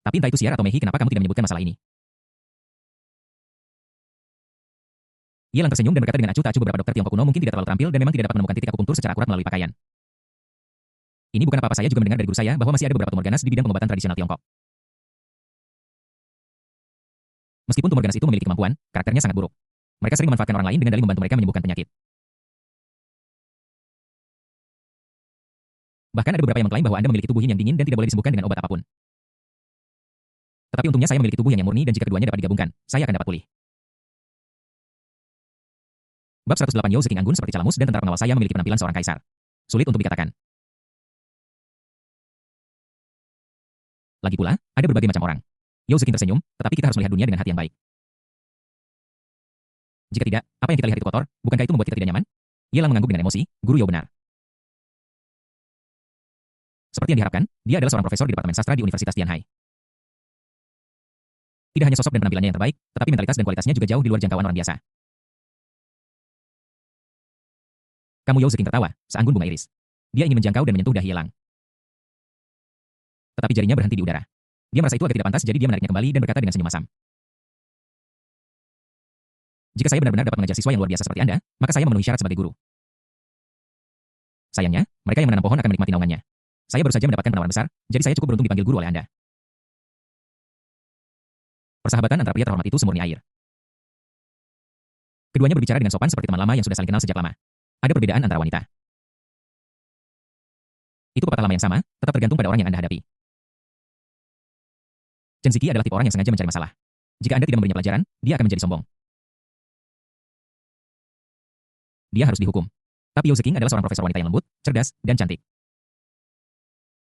Tapi entah itu Xiar atau Mei, kenapa kamu tidak menyebutkan masalah ini? Yelang tersenyum dan berkata dengan acuh tak acuh, beberapa dokter Tiongkok kuno mungkin tidak terlalu terampil dan memang tidak dapat menemukan titik akupunktur secara akurat melalui pakaian. Ini bukan apa-apa, saya juga mendengar dari guru saya bahwa masih ada beberapa tumorganas di bidang pengobatan tradisional Tiongkok. Meskipun tumorganas itu memiliki kemampuan, karakternya sangat buruk. Mereka sering memanfaatkan orang lain dengan dalih membantu mereka menyembuhkan penyakit. Bahkan ada beberapa yang mengklaim bahwa Anda memiliki tubuh yin yang dingin dan tidak boleh disembuhkan dengan obat apapun. Tetapi untungnya saya memiliki tubuh yang murni dan jika keduanya dapat digabungkan, saya akan dapat pulih. Bab 108. Yao Zeqing anggun seperti calamus dan tentara pengawal saya memiliki penampilan seorang kaisar. Sulit untuk dikatakan. Lagi pula, ada berbagai macam orang. Yao Zeqing tersenyum, tetapi kita harus melihat dunia dengan hati yang baik. Jika tidak, apa yang kita lihat itu kotor, bukankah itu membuat kita tidak nyaman? Yelang mengangguk dengan emosi. Guru Yao benar. Seperti yang diharapkan, dia adalah seorang profesor di Departemen Sastra di Universitas Tianhai. Tidak hanya sosok dan penampilannya yang terbaik, tetapi mentalitas dan kualitasnya juga jauh di luar jangkauan orang biasa. Kamu? Yao Zeqing tertawa, seanggun bunga iris. Dia ingin menjangkau dan menyentuh dahi Yelang. Tetapi jarinya berhenti di udara. Dia merasa itu agak tidak pantas, jadi dia menariknya kembali dan berkata dengan senyum masam. Jika saya benar-benar dapat mengajar siswa yang luar biasa seperti Anda, maka saya memenuhi syarat sebagai guru. Sayangnya, mereka yang menanam pohon akan menikmati naungannya. Saya baru saja mendapatkan penawaran besar, jadi saya cukup beruntung dipanggil guru oleh Anda. Persahabatan antara pria terhormat itu semurni air. Keduanya berbicara dengan sopan seperti teman lama yang sudah saling kenal sejak lama. Ada perbedaan antara wanita. Itu pepatah lama yang sama, tetap tergantung pada orang yang Anda hadapi. Chen Ziki adalah tipe orang yang sengaja mencari masalah. Jika Anda tidak memberinya pelajaran, dia akan menjadi sombong. Dia harus dihukum. Tapi Yao Ziking adalah seorang profesor wanita yang lembut, cerdas, dan cantik.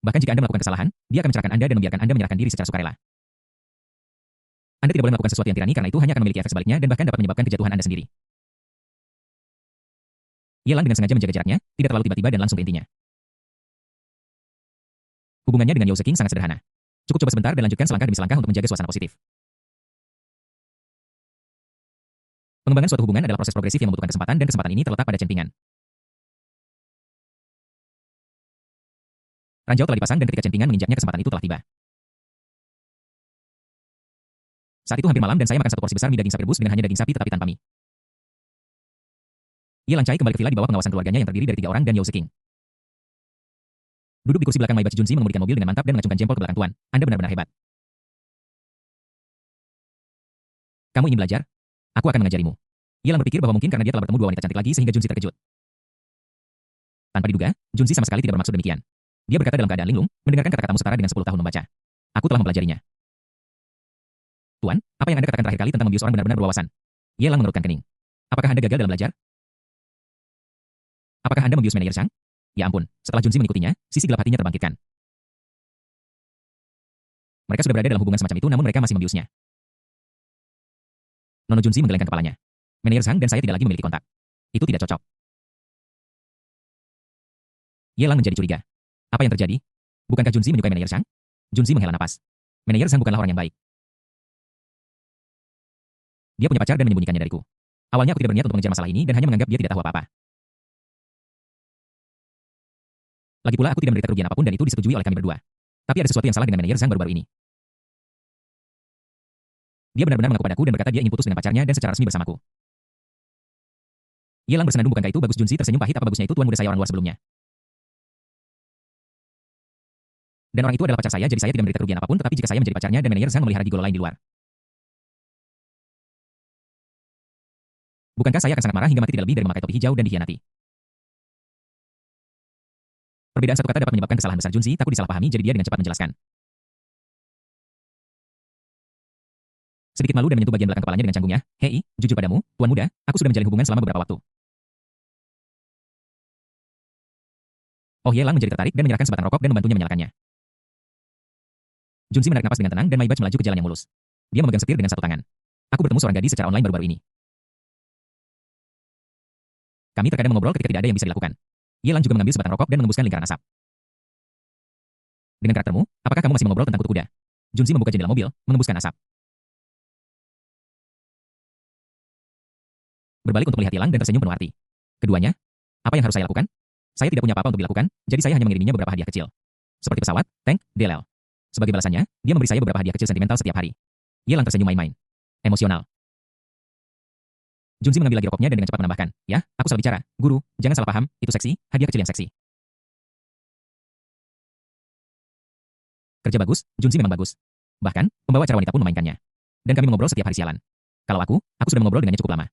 Bahkan jika Anda melakukan kesalahan, dia akan mencerahkan Anda dan membiarkan Anda menyerahkan diri secara sukarela. Anda tidak boleh melakukan sesuatu yang tirani karena itu hanya akan memiliki efek sebaliknya dan bahkan dapat menyebabkan kejatuhan Anda sendiri. Ye Lang dengan sengaja menjaga jaraknya, tidak terlalu tiba-tiba dan langsung ke intinya. Hubungannya dengan Yao Ziking sangat sederhana. Cukup coba sebentar dan lanjutkan selangkah demi selangkah untuk menjaga suasana positif. Pengembangan suatu hubungan adalah proses progresif yang membutuhkan kesempatan dan kesempatan ini terletak pada Chen Ping'an. Ranjau telah dipasang dan ketika Chen Ping'an menginjaknya kesempatan itu telah tiba. Saat itu hampir malam dan saya makan satu porsi besar mie daging sapi rebus dengan hanya daging sapi tetapi tanpa mie. Ye Lang Chai kembali ke villa di bawah pengawasan keluarganya yang terdiri dari 3 orang dan Yao Ziking. Duduk di kursi belakang Mai Bachi Junzi mengemudikan mobil dengan mantap dan mengacungkan jempol ke belakang tuan. Anda benar-benar hebat. Kamu ingin belajar? Aku akan mengajarimu. Ye Lang berpikir bahwa mungkin karena dia telah bertemu 2 wanita cantik lagi sehingga Junzi terkejut. Tanpa diduga, Junzi sama sekali tidak bermaksud demikian. Dia berkata dalam keadaan linglung, mendengarkan kata-katamu setara dengan 10 tahun membaca. Aku telah mempelajarinya. Tuan, apa yang Anda katakan terakhir kali tentang membius orang benar-benar berwawasan? Ye Lang mengerutkan kening. Apakah Anda gagal dalam belajar? Apakah Anda membius manajer Zhang? Ya ampun, setelah Junzi mengikutinya, sisi gelap hatinya terbangkitkan. Mereka sudah berada dalam hubungan semacam itu namun mereka masih membiusnya. Nono Junzi menggelengkan kepalanya. Manajer Zhang dan saya tidak lagi memiliki kontak. Itu tidak cocok. Ye Lang menjadi curiga. Apa yang terjadi? Bukankah Junzi menyukai manajer Zhang? Junzi menghela napas. Manajer Zhang bukanlah orang yang baik. Dia punya pacar dan menyembunyikannya dariku. Awalnya aku tidak berniat untuk mengejar masalah ini dan hanya menganggap dia tidak tahu apa-apa. Lagi pula aku tidak menderita kerugian apapun dan itu disetujui oleh kami berdua. Tapi ada sesuatu yang salah dengan manajer Zhang baru-baru ini. Dia benar-benar mengaku padaku dan berkata dia ingin putus dengan pacarnya dan secara resmi bersamaku. Ye Lang bersenandung, bukankah itu bagus? Junzi tersenyum pahit. Apa bagusnya itu, tuan muda saya orang luar sebelumnya. Dan orang itu adalah pacar saya, jadi saya tidak menderita kerugian apapun, tetapi jika saya menjadi pacarnya dan manajer Zhang memelihara gigolo lain di luar. Bukankah saya akan sangat marah hingga mati tidak lebih dari memakai topi hijau dan dikhianati? Perbedaan satu kata dapat menyebabkan kesalahan besar. Junzi takut disalahpahami, jadi dia dengan cepat menjelaskan. Sedikit malu dan menyentuh bagian belakang kepalanya dengan canggungnya. Hei, jujur padamu, tuan muda, aku sudah menjalin hubungan selama beberapa waktu. Oh, Ye Lang menjadi tertarik dan menyerahkan sebatang rokok dan membantunya menyalakannya. Junzi menarik napas dengan tenang dan Mai Bachi melaju ke jalan yang mulus. Dia memegang setir dengan satu tangan. Aku bertemu seorang gadis secara online baru-baru ini. Kami terkadang mengobrol ketika tidak ada yang bisa dilakukan. Ye Lang juga mengambil sebatang rokok dan mengembuskan lingkaran asap. Dengan karaktermu, apakah kamu masih mengobrol tentang kutu kuda? Junzi membuka jendela mobil, mengembuskan asap. Berbalik untuk melihat Ye Lang dan tersenyum penuh arti. Keduanya, apa yang harus saya lakukan? Saya tidak punya apa-apa untuk dilakukan, jadi saya hanya mengiriminya beberapa hadiah kecil. Seperti pesawat, tank, delel. Sebagai balasannya, dia memberi saya beberapa hadiah kecil sentimental setiap hari. Ye Lang tersenyum main-main. Emosional. Junzi mengambil lagi rokoknya dan dengan cepat menambahkan, ya, aku salah bicara, guru, jangan salah paham, itu seksi, hadiah kecil yang seksi. Kerja bagus, Junzi memang bagus. Bahkan, pembawa acara wanita pun memainkannya. Dan kami mengobrol setiap hari sialan. Kalau aku sudah mengobrol dengannya cukup lama.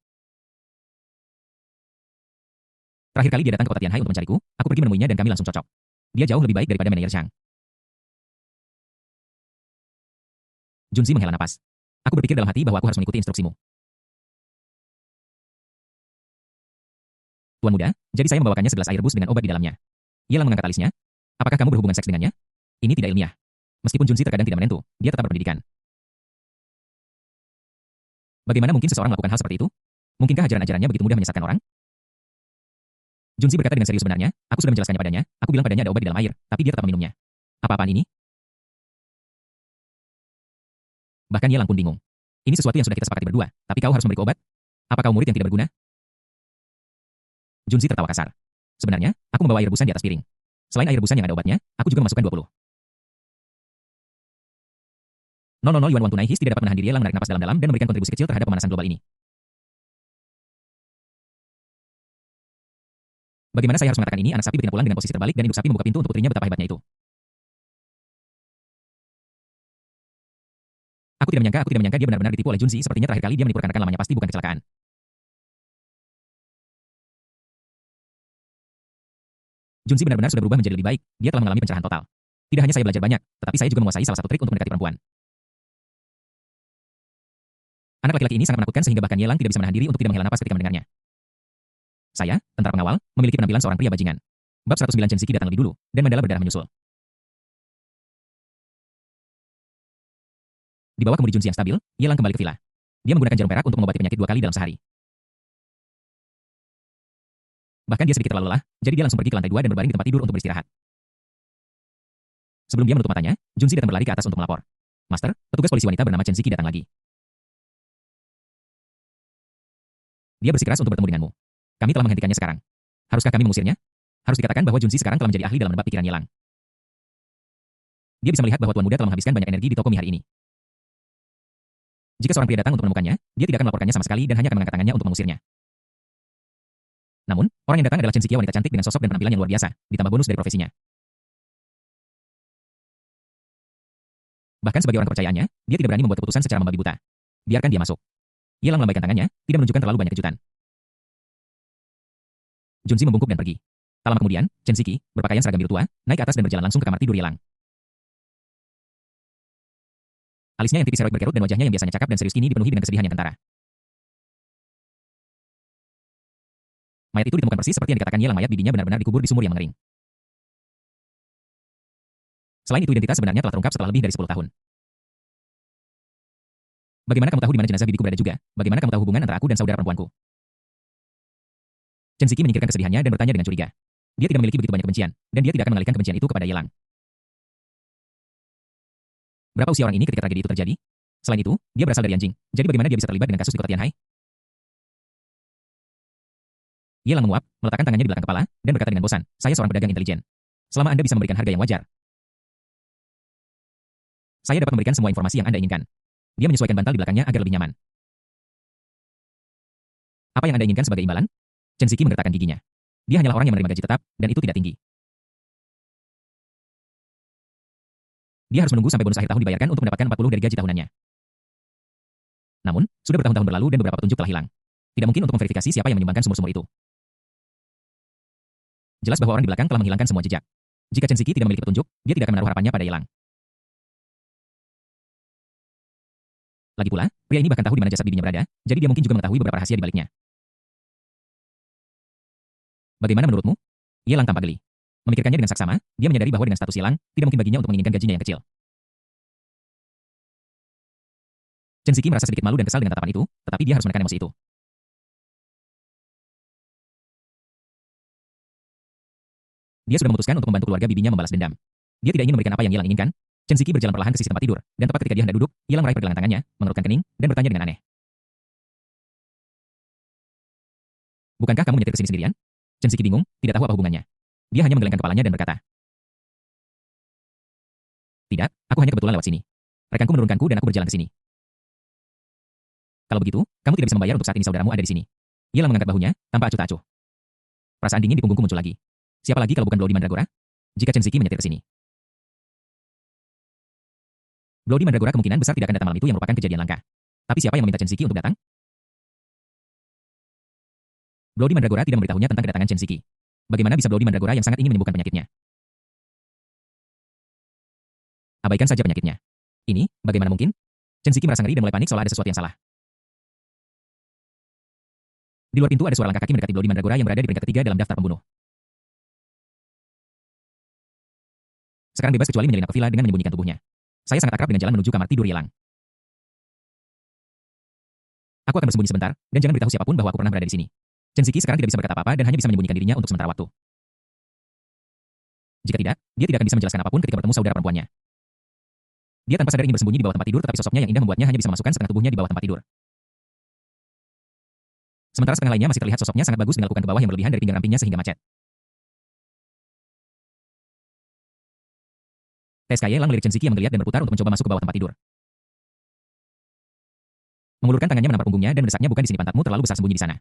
Terakhir kali dia datang ke kota Tianhai untuk mencariku, aku pergi menemuinya dan kami langsung cocok. Dia jauh lebih baik daripada manajer Zhang. Junzi menghela napas. Aku berpikir dalam hati bahwa aku harus mengikuti instruksimu. Tuan muda, jadi saya membawakannya segelas air rebus dengan obat di dalamnya. Ye Lang mengangkat alisnya. Apakah kamu berhubungan seks dengannya? Ini tidak ilmiah. Meskipun Junzi terkadang tidak menentu, dia tetap berpendidikan. Bagaimana mungkin seseorang melakukan hal seperti itu? Mungkinkah ajaran-ajarannya begitu mudah menyesatkan orang? Junzi berkata dengan serius, sebenarnya, aku sudah menjelaskannya padanya, aku bilang padanya ada obat di dalam air, tapi dia tetap meminumnya. Apa-apaan ini? Bahkan Ye Lang pun bingung. Ini sesuatu yang sudah kita sepakati berdua, tapi kau harus memberiku obat? Apa kau murid yang tidak berguna? Junzi tertawa kasar. Sebenarnya, aku membawa air rebusan di atas piring. Selain air rebusan yang ada obatnya, aku juga memasukkan 20. Yuan Wang Tunai His tidak dapat menahan diri. Ye Lang menarik napas dalam-dalam dan memberikan kontribusi kecil terhadap pemanasan global ini. Bagaimana saya harus mengatakan ini? Anak sapi betina pulang dengan posisi terbalik dan induk sapi membuka pintu untuk putrinya. Betapa hebatnya itu. Aku tidak menyangka dia benar-benar ditipu oleh Junzi. Sepertinya terakhir kali dia menipu rekan-rekan lamanya, pasti bukan kecelakaan. Junzi benar-benar sudah berubah menjadi lebih baik. Dia telah mengalami pencerahan total. Tidak hanya saya belajar banyak, tetapi saya juga menguasai salah satu trik untuk mendekati perempuan. Anak laki-laki ini sangat menakutkan sehingga bahkan Yelang tidak bisa menahan diri untuk tidak menghela napas ketika mendengarnya. Saya, tentara pengawal, memiliki penampilan seorang pria bajingan. Bab 109 Chen Siki datang lebih dulu, dan Mandala berdarah menyusul. Di bawah kemudi Junzi yang stabil, Yelang kembali ke villa. Dia menggunakan jarum perak untuk mengobati penyakit 2 kali dalam sehari. Bahkan dia sedikit terlalu lelah, jadi dia langsung pergi ke lantai 2 dan berbaring di tempat tidur untuk beristirahat. Sebelum dia menutup matanya, Junzi datang berlari ke atas untuk melapor. Master, petugas polisi wanita bernama Chen Siki datang lagi. Dia bersikeras untuk bertemu denganmu. Kami telah menghentikannya sekarang. Haruskah kami mengusirnya? Harus dikatakan bahwa Junzi sekarang telah menjadi ahli dalam menebak pikiran Yelang. Dia bisa melihat bahwa tuan muda telah menghabiskan banyak energi di toko mie hari ini. Jika seorang pria datang untuk menemukannya, dia tidak akan melaporkannya sama sekali dan hanya akan mengangkat tangannya untuk mengusirnya. Namun, orang yang datang adalah Chen Siki, wanita cantik dengan sosok dan penampilan yang luar biasa, ditambah bonus dari profesinya. Bahkan sebagai orang kepercayaannya, dia tidak berani membuat keputusan secara membabi buta. Biarkan dia masuk. Yelang melambaikan tangannya, tidak menunjukkan terlalu banyak kejutan. Junzi membungkuk dan pergi. Tak lama kemudian, Chen Siki, berpakaian seragam biru tua, naik ke atas dan berjalan langsung ke kamar tidur Yelang. Alisnya yang tipis heroik berkerut dan wajahnya yang biasanya cakap dan serius kini dipenuhi dengan kesedihan yang kentara. Mayat itu ditemukan persis seperti yang dikatakan Yelang, mayat bibinya benar-benar dikubur di sumur yang mengering. Selain itu, identitas sebenarnya telah terungkap setelah lebih dari 10 tahun. Bagaimana kamu tahu di mana jenazah bibiku berada juga? Bagaimana kamu tahu hubungan antara aku dan saudara perempuanku? Chen Siki menyingkirkan kesedihannya dan bertanya dengan curiga. Dia tidak memiliki begitu banyak kebencian, dan dia tidak akan mengalihkan kebencian itu kepada Yelang. Berapa usia orang ini ketika tragedi itu terjadi? Selain itu, dia berasal dari anjing. Jadi bagaimana dia bisa terlibat dengan kasus di kota Tianhai? Yelang menguap, meletakkan tangannya di belakang kepala, dan berkata dengan bosan, saya seorang pedagang intelijen. Selama Anda bisa memberikan harga yang wajar, saya dapat memberikan semua informasi yang Anda inginkan. Dia menyesuaikan bantal di belakangnya agar lebih nyaman. Apa yang Anda inginkan sebagai imbalan? Chen Siki menggertakkan giginya. Dia hanyalah orang yang menerima gaji tetap, dan itu tidak tinggi. Dia harus menunggu sampai bonus akhir tahun dibayarkan untuk mendapatkan 40 dari gaji tahunannya. Namun, sudah bertahun-tahun berlalu dan beberapa petunjuk telah hilang. Tidak mungkin untuk memverifikasi siapa yang menyumbangkan sumur-sumur itu. Jelas bahwa orang di belakang telah menghilangkan semua jejak. Jika Chen Siki tidak memiliki petunjuk, dia tidak akan menaruh harapannya pada Yelang. Lagi pula, pria ini bahkan tahu di mana jasad bibinya berada, jadi dia mungkin juga mengetahui beberapa rahasia di baliknya. Bagaimana menurutmu? Yelang tampak geli. Memikirkannya dengan saksama, dia menyadari bahwa dengan status Yelang, tidak mungkin baginya untuk menginginkan gajinya yang kecil. Chen Siki merasa sedikit malu dan kesal dengan tatapan itu, tetapi dia harus menekan emosi itu. Dia sudah memutuskan untuk membantu keluarga bibinya membalas dendam. Dia tidak ingin memberikan apa yang Yelang inginkan. Chen Siki berjalan perlahan ke sisi tempat tidur, dan tepat ketika dia hendak duduk, Yelang meraih pergelangan tangannya, mengerutkan kening, dan bertanya dengan aneh. Bukankah kamu menyetir ke sini sendirian? Chen Siki bingung, tidak tahu apa hubungannya. Dia hanya menggelengkan kepalanya dan berkata, tidak, aku hanya kebetulan lewat sini. Rekanku menurunkanku dan aku berjalan ke sini. Kalau begitu, kamu tidak bisa membayar untuk saat ini saudaramu ada di sini. Yelang mengangkat bahunya, tanpa acuh tak acuh. Perasaan dingin di punggungku muncul lagi. Siapa lagi kalau bukan Bloody Mandragora? Jika Chen Siki menyetir ke sini. Bloody Mandragora kemungkinan besar tidak akan datang malam itu yang merupakan kejadian langka. Tapi siapa yang meminta Chen Siki untuk datang? Bloody Mandragora tidak memberitahunya tentang kedatangan Chen Siki. Bagaimana bisa Bloody Mandragora yang sangat ingin menyembuhkan penyakitnya? Abaikan saja penyakitnya. Ini, bagaimana mungkin? Chen Siki merasa ngeri dan mulai panik seolah ada sesuatu yang salah. Di luar pintu ada suara langkah kaki mendekati Bloody Mandragora yang berada di peringkat ketiga dalam daftar pembunuh. Sekarang bebas kecuali menyelinap ke villa dengan menyembunyikan tubuhnya. Saya sangat akrab dengan jalan menuju kamar tidur Yelang. Aku akan bersembunyi sebentar, dan jangan beritahu siapapun bahwa aku pernah berada di sini. Chen Siki sekarang tidak bisa berkata apa-apa dan hanya bisa menyembunyikan dirinya untuk sementara waktu. Jika tidak, dia tidak akan bisa menjelaskan apapun ketika bertemu saudara perempuannya. Dia tanpa sadar ingin bersembunyi di bawah tempat tidur, tetapi sosoknya yang indah membuatnya hanya bisa memasukkan setengah tubuhnya di bawah tempat tidur. Sementara setengah lainnya masih terlihat sosoknya sangat bagus dengan lekukan ke bawah yang berlebihan dari pinggang rampingnya sehingga macet. TSKY Yelang melirik Chen Siki yang menggeliat dan berputar untuk mencoba masuk ke bawah tempat tidur. Mengulurkan tangannya menampar punggungnya dan mendesaknya, bukan di sini pantatmu terlalu besar, sembunyi di sana.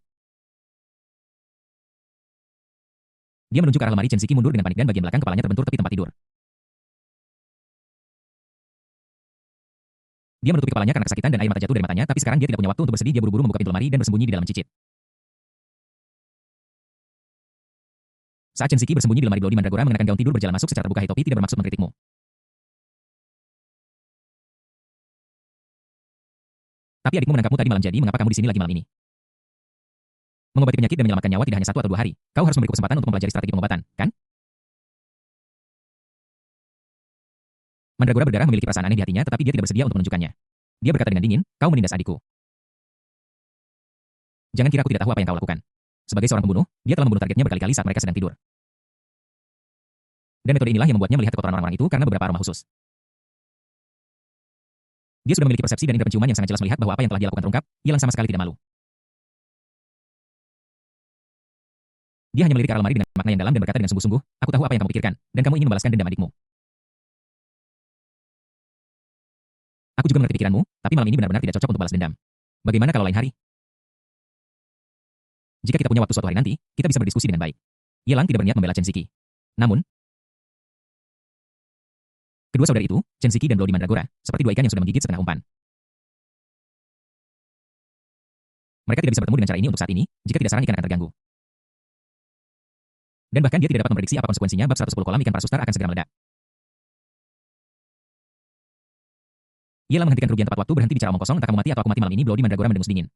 Dia menunjuk ke arah lemari. Chen Siki mundur dengan panik dan bagian belakang kepalanya terbentur tepi tempat tidur. Dia menutupi kepalanya karena kesakitan dan air mata jatuh dari matanya, tapi sekarang dia tidak punya waktu untuk bersedih. Dia buru-buru membuka pintu lemari dan bersembunyi di dalam cicit. Saat Chen Siki bersembunyi di lemari, Bloody Mandragora mengenakan gaun tidur berjalan masuk secara terbuka. Hitopi tidak bermaksud mengkritikmu. Tapi adikmu menangkapmu tadi malam, jadi mengapa kamu di sini lagi malam ini? Mengobati penyakit dan menyelamatkan nyawa tidak hanya 1 atau 2 hari. Kau harus memberiku kesempatan untuk mempelajari strategi pengobatan, kan? Mandragora berdarah memiliki perasaan aneh di hatinya, tetapi dia tidak bersedia untuk menunjukkannya. Dia berkata dengan dingin, kau menindas adikku. Jangan kira aku tidak tahu apa yang kau lakukan. Sebagai seorang pembunuh, dia telah membunuh targetnya berkali-kali saat mereka sedang tidur. Dan metode inilah yang membuatnya melihat kekotoran orang-orang itu karena beberapa aroma khusus. Dia sudah memiliki persepsi dan indera penciuman yang sangat jelas melihat bahwa apa yang telah dia lakukan terungkap, Yelang sama sekali tidak malu. Dia hanya melirik ke arah lemari dengan makna yang dalam dan berkata dengan sungguh-sungguh, aku tahu apa yang kamu pikirkan, dan kamu ingin membalaskan dendam adikmu. Aku juga mengerti pikiranmu, tapi malam ini benar-benar tidak cocok untuk balas dendam. Bagaimana kalau lain hari? Jika kita punya waktu suatu hari nanti, kita bisa berdiskusi dengan baik. Yelang tidak berniat membela Chen Ziki. Namun, kedua saudari itu, Chen Ziki dan Bloody Mandragora, seperti dua ikan yang sudah menggigit setengah umpan. Mereka tidak bisa bertemu dengan cara ini untuk saat ini, jika tidak sarang ikan akan terganggu. Dan bahkan dia tidak dapat memprediksi apa konsekuensinya bab 110 kolam ikan para sustar akan segera meledak. Yelang menghentikan kerugian tepat waktu, berhenti bicara omong kosong, entah kamu mati atau aku mati malam ini. Bloody Mandragora mendengus dingin.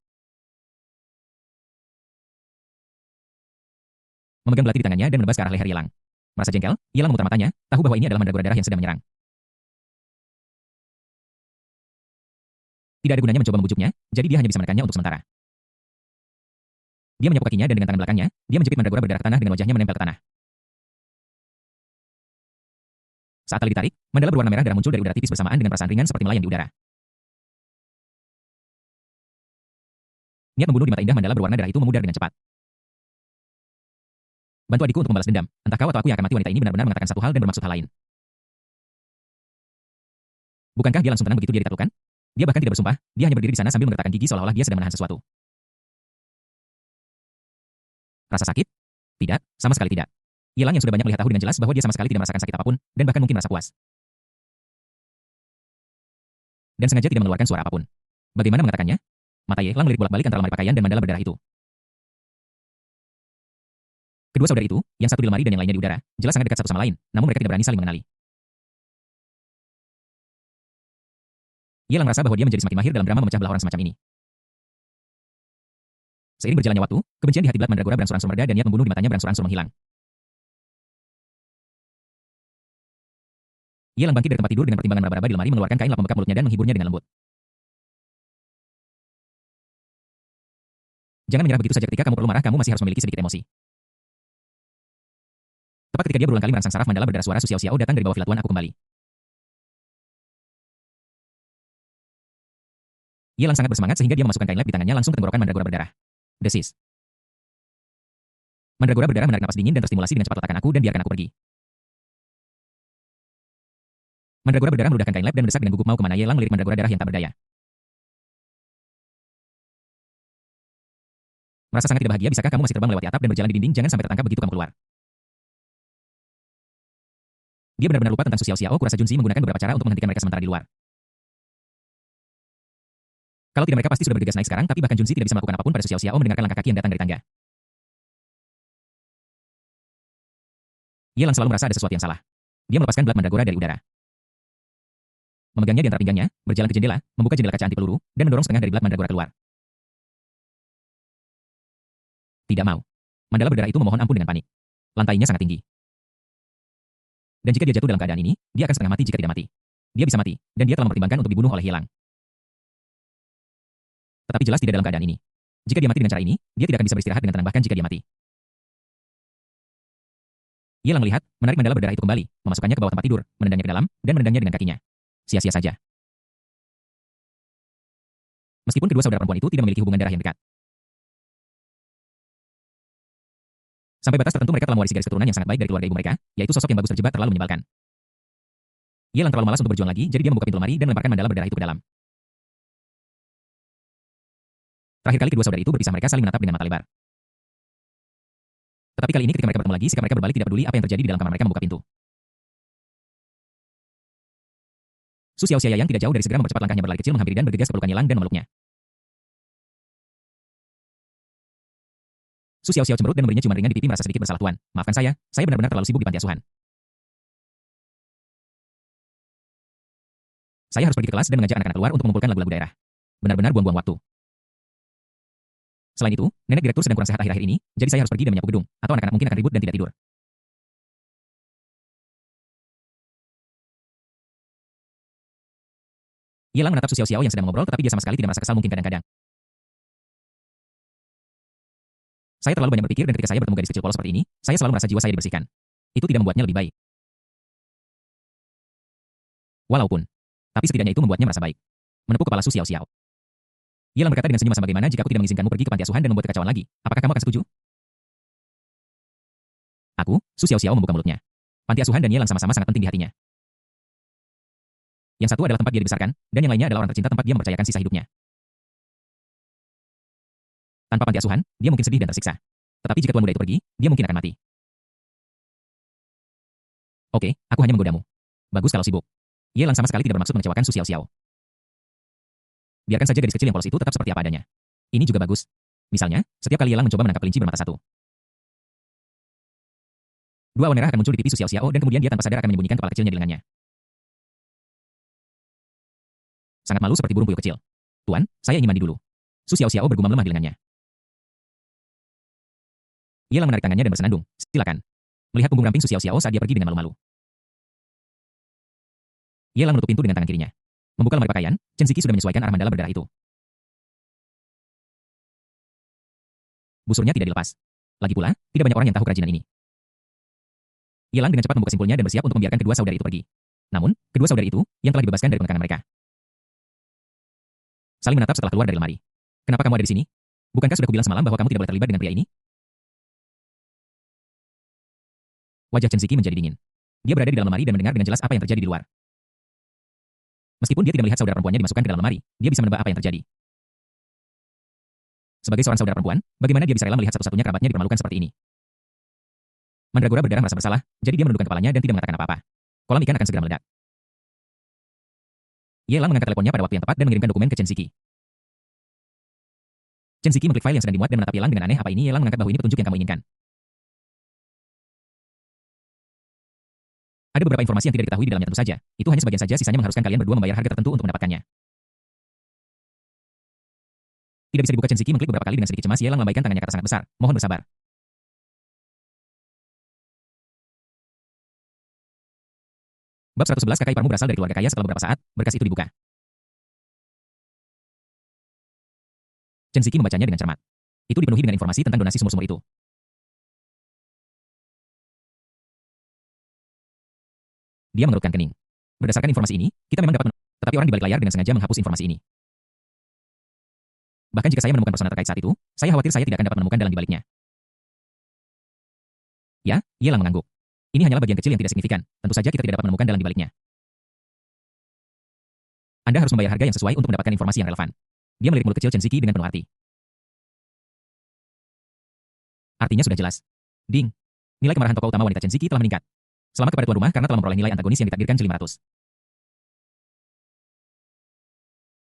Memegang belati di tangannya dan menebas ke arah leher Yelang. Merasa jengkel, Yelang memutar matanya, tahu bahwa ini adalah Mandragora darah yang sedang menyerang. Tidak ada gunanya mencoba membujuknya, jadi dia hanya bisa menekannya untuk sementara. Dia menyapu kakinya dan dengan tangan belakangnya, dia menjepit Mandragora berdarah ke tanah dengan wajahnya menempel ke tanah. Saat tali ditarik, mandala berwarna merah darah muncul dari udara tipis bersamaan dengan perasaan ringan seperti melayang di udara. Niat membunuh di mata indah mandala berwarna darah itu memudar dengan cepat. Bantu adikku untuk membalas dendam. Entah kau atau aku yang akan mati. Wanita ini benar-benar mengatakan satu hal dan bermaksud hal lain. Bukankah dia langsung tenang begitu dia ditaklukkan? Dia bahkan tidak bersumpah, dia hanya berdiri di sana sambil menggerakkan gigi seolah-olah dia sedang menahan sesuatu. Rasa sakit? Tidak, sama sekali tidak. Yelang yang sudah banyak melihat tahu dengan jelas bahwa dia sama sekali tidak merasakan sakit apapun, dan bahkan mungkin merasa puas. Dan sengaja tidak mengeluarkan suara apapun. Bagaimana mengatakannya? Mata Yelang melirik bolak-balik antara lemari pakaian dan mandala berdarah itu. Kedua saudari itu, yang satu di lemari dan yang lainnya di udara, jelas sangat dekat satu sama lain, namun mereka tidak berani saling mengenali. Yelang merasa bahwa dia menjadi semakin mahir dalam drama memecah belah orang semacam ini. Seiring berjalannya waktu, kebencian di hati Blood Mandragora berangsur-angsur mereda dan niat membunuh di matanya berangsur-angsur menghilang. Yelang bangkit dari tempat tidur dengan pertimbangan meraba-raba di lemari, mengeluarkan kain lap membekap mulutnya dan menghiburnya dengan lembut. Jangan menyerah begitu saja. Ketika kamu perlu marah, kamu masih harus memiliki sedikit emosi. Tepat ketika dia berulang kali merangsang saraf mandala berdarah, suara Su Xiao datang dari bawah villa tuan. Aku kembali. Yelang sangat bersemangat sehingga dia memasukkan kain lap di tangannya langsung ke tenggorokan Mandragora berdarah. Desis. Mandragora berdarah menarik napas dingin dan terstimulasi dengan cepat. Letakkan aku dan biarkan aku pergi. Mandragora berdarah meludahkan kain lap dan mendesak dengan gugup. Mau kemana? Yelang melirik Mandragora darah yang tak berdaya. Merasa sangat tidak bahagia. Bisakah kamu masih terbang melewati atap dan berjalan di dinding? Jangan sampai tertangkap begitu kamu keluar. Dia benar-benar lupa tentang Su Xiao. Kurasa Junzi menggunakan beberapa cara untuk menghentikan mereka sementara di luar. Kalau tidak, mereka pasti sudah bergegas naik sekarang, tapi bahkan Junzi tidak bisa melakukan apapun pada Su Xiao mendengarkan langkah kaki yang datang dari tangga. Yelang selalu merasa ada sesuatu yang salah. Dia melepaskan Blood Mandragora dari udara. Memegangnya di antara pinggangnya, berjalan ke jendela, membuka jendela kaca anti peluru, dan mendorong setengah dari Blood Mandragora keluar. Tidak mau. Mandala berdarah itu memohon ampun dengan panik. Lantainya sangat tinggi. Dan jika dia jatuh dalam keadaan ini, dia akan setengah mati jika tidak mati. Dia bisa mati, dan dia telah mempertimbangkan untuk dibunuh oleh Yelang. Tetapi jelas tidak dalam keadaan ini. Jika dia mati dengan cara ini, dia tidak akan bisa beristirahat dengan tenang bahkan jika dia mati. Yelang melihat, menarik mandala berdarah itu kembali, memasukkannya ke bawah tempat tidur, menendangnya ke dalam, dan menendangnya dengan kakinya. Sia-sia saja. Meskipun kedua saudara perempuan itu tidak memiliki hubungan darah yang dekat. Sampai batas tertentu mereka telah mewarisi garis keturunan yang sangat baik dari keluarga ibu mereka, yaitu sosok yang bagus terjebak terlalu menyebalkan. Yelang terlalu malas untuk berjuang lagi, jadi dia membuka pintu lemari dan melemparkan mandala berdarah itu ke dalam. Terakhir kali kedua saudara itu berpisah, mereka saling menatap dengan mata lebar. Tetapi kali ini ketika mereka bertemu lagi, sikap mereka berbalik, tidak peduli apa yang terjadi di dalam kamar. Mereka membuka pintu. Su Xiao yang tidak jauh dari segera mempercepat langkahnya, berlari kecil menghampiri dan bergegas ke pelukan Yelang dan memeluknya. Su Xiao cemberut dan memberinya ciuman ringan di pipi, merasa sedikit bersalah. Tuan, maafkan saya benar-benar terlalu sibuk di panti asuhan. Saya harus pergi ke kelas dan mengajak anak-anak keluar untuk mengumpulkan lagu-lagu daerah. Benar-benar buang-buang waktu. Selain itu, nenek direktur sedang kurang sehat akhir-akhir ini, jadi saya harus pergi dan menyapu gedung, atau anak-anak mungkin akan ribut dan tidak tidur. Yelang menatap Su Xiaoxiao yang sedang mengobrol, tetapi dia sama sekali tidak merasa kesal mungkin kadang-kadang. Saya terlalu banyak berpikir dan ketika saya bertemu gadis kecil polos seperti ini, saya selalu merasa jiwa saya dibersihkan. Itu tidak membuatnya lebih baik. Walaupun, tapi setidaknya itu membuatnya merasa baik. Menepuk kepala Su Xiaoxiao. Yelang berkata dengan senyum asam, bagaimana jika aku tidak mengizinkanmu pergi ke panti asuhan dan membuat kekacauan lagi? Apakah kamu akan setuju? Aku, Su Xiaoxiao membuka mulutnya. Panti asuhan dan Yelang sama-sama sangat penting di hatinya. Yang satu adalah tempat dia dibesarkan, dan yang lainnya adalah orang tercinta tempat dia mempercayakan sisa hidupnya. Tanpa panti asuhan, dia mungkin sedih dan tersiksa. Tetapi jika tuan muda itu pergi, dia mungkin akan mati. Oke, aku hanya menggodamu. Bagus kalau sibuk. Yelang sama sekali tidak bermaksud mengecewakan Su Xiaoxiao. Biarkan saja gadis kecil yang polos itu tetap seperti apa adanya. Ini juga bagus. Misalnya, setiap kali Yelang mencoba menangkap kelinci bermata satu, dua awan merah akan muncul di pipi Su Xiaoxiao dan kemudian dia tanpa sadar akan menyembunyikan kepala kecilnya di lengannya. Sangat malu seperti burung puyuh kecil. Tuan, saya ingin mandi dulu. Su Xiaoxiao bergumam lemah di lengannya. Yelang menarik tangannya dan bersenandung. Silakan. Melihat punggung ramping Su Xiaoxiao saat dia pergi dengan malu-malu. Yelang menutup pintu dengan tangan kirinya. Membuka lemari pakaian, Chen Ziki sudah menyesuaikan arah mandala berdarah itu. Busurnya tidak dilepas. Lagi pula, tidak banyak orang yang tahu kerajinan ini. Yelang dengan cepat membuka simpulnya dan bersiap untuk membiarkan kedua saudari itu pergi. Namun, kedua saudari itu, yang telah dibebaskan dari penekanan mereka, saling menatap setelah keluar dari lemari. Kenapa kamu ada di sini? Bukankah sudah kubilang semalam bahwa kamu tidak boleh terlibat dengan pria ini? Wajah Chen Ziki menjadi dingin. Dia berada di dalam lemari dan mendengar dengan jelas apa yang terjadi di luar. Meskipun dia tidak melihat saudara perempuannya dimasukkan ke dalam lemari, dia bisa menebak apa yang terjadi. Sebagai seorang saudara perempuan, bagaimana dia bisa rela melihat satu-satunya kerabatnya dipermalukan seperti ini? Mandragora berdarah merasa bersalah, jadi dia menundukkan kepalanya dan tidak mengatakan apa-apa. Kolam ikan akan segera meledak. Yelang mengangkat teleponnya pada waktu yang tepat dan mengirimkan dokumen ke Chen Ziki. Chen Ziki mengklik file yang sedang dimuat dan menatap Yelang dengan aneh. Apa ini? Yelang mengangkat bahu. Ini petunjuk yang kamu inginkan. Ada beberapa informasi yang tidak diketahui di dalamnya tentu saja. Itu hanya sebagian saja, sisanya mengharuskan kalian berdua membayar harga tertentu untuk mendapatkannya. Tidak bisa dibuka. Chen Ziki mengklik beberapa kali dengan sedikit cemas. Yelang melambaikan tangannya kata sangat besar. Mohon bersabar. Bab 111 kakak iparmu berasal dari keluarga kaya. Setelah beberapa saat, berkas itu dibuka. Chen Ziki membacanya dengan cermat. Itu dipenuhi dengan informasi tentang donasi sumur-sumur itu. Dia mengerutkan kening. Berdasarkan informasi ini, kita memang dapat tetapi orang di balik layar dengan sengaja menghapus informasi ini. Bahkan jika saya menemukan persona terkait saat itu, saya khawatir saya tidak akan dapat menemukan dalam di baliknya. Ya, Yelang mengangguk. Ini hanyalah bagian kecil yang tidak signifikan. Tentu saja kita tidak dapat menemukan dalam di baliknya. Anda harus membayar harga yang sesuai untuk mendapatkan informasi yang relevan. Dia melirik mulut kecil Chen Ziki dengan penuh arti. Artinya sudah jelas. Ding. Nilai kemarahan tokoh utama wanita Chen Ziki telah meningkat. Selamat kepada tuan rumah karena telah memperoleh nilai antagonis yang ditakdirkan C500.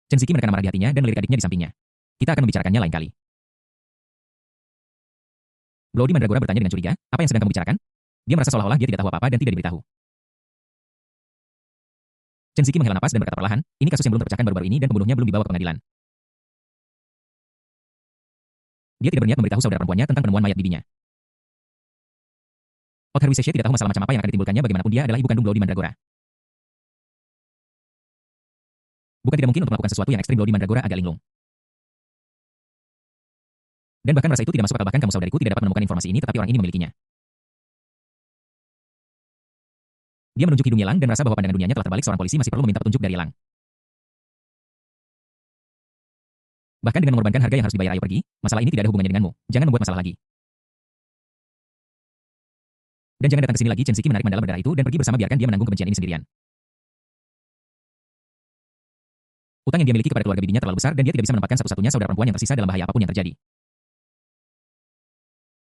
Chen Ziki menekan amarah di hatinya dan melirik adiknya di sampingnya. Kita akan membicarakannya lain kali. Bloody Mandragora bertanya dengan curiga, apa yang sedang kamu bicarakan? Dia merasa seolah-olah dia tidak tahu apa-apa dan tidak diberitahu. Chen Ziki menghela napas dan berkata perlahan, ini kasus yang belum terpecahkan baru-baru ini dan pembunuhnya belum dibawa ke pengadilan. Dia tidak berniat memberitahu saudara perempuannya tentang penemuan mayat bibinya. Othar Wiseshe tidak tahu masalah macam apa yang akan ditimbulkannya, bagaimanapun dia adalah ibu kandung Bloody Mandragora. Bukan tidak mungkin untuk melakukan sesuatu yang ekstrim. Bloody Mandragora agak linglung. Dan bahkan rasa itu tidak masuk akal. Bahkan kamu saudariku tidak dapat menemukan informasi ini, tetapi orang ini memilikinya. Dia menunjuk hidung Yelang dan merasa bahwa pandangan dunianya telah terbalik. Seorang polisi masih perlu meminta petunjuk dari Yelang. Bahkan dengan mengorbankan harga yang harus dibayar, ayo pergi. Masalah ini tidak ada hubungannya denganmu. Jangan membuat masalah lagi. Dan jangan datang ke sini lagi. Chen Ziki menarik mandala berdarah itu dan pergi bersama. Biarkan dia menanggung kebencian ini sendirian. Utang yang dia miliki kepada keluarga bibinya terlalu besar dan dia tidak bisa menempatkan satu-satunya saudara perempuan yang tersisa dalam bahaya apapun yang terjadi.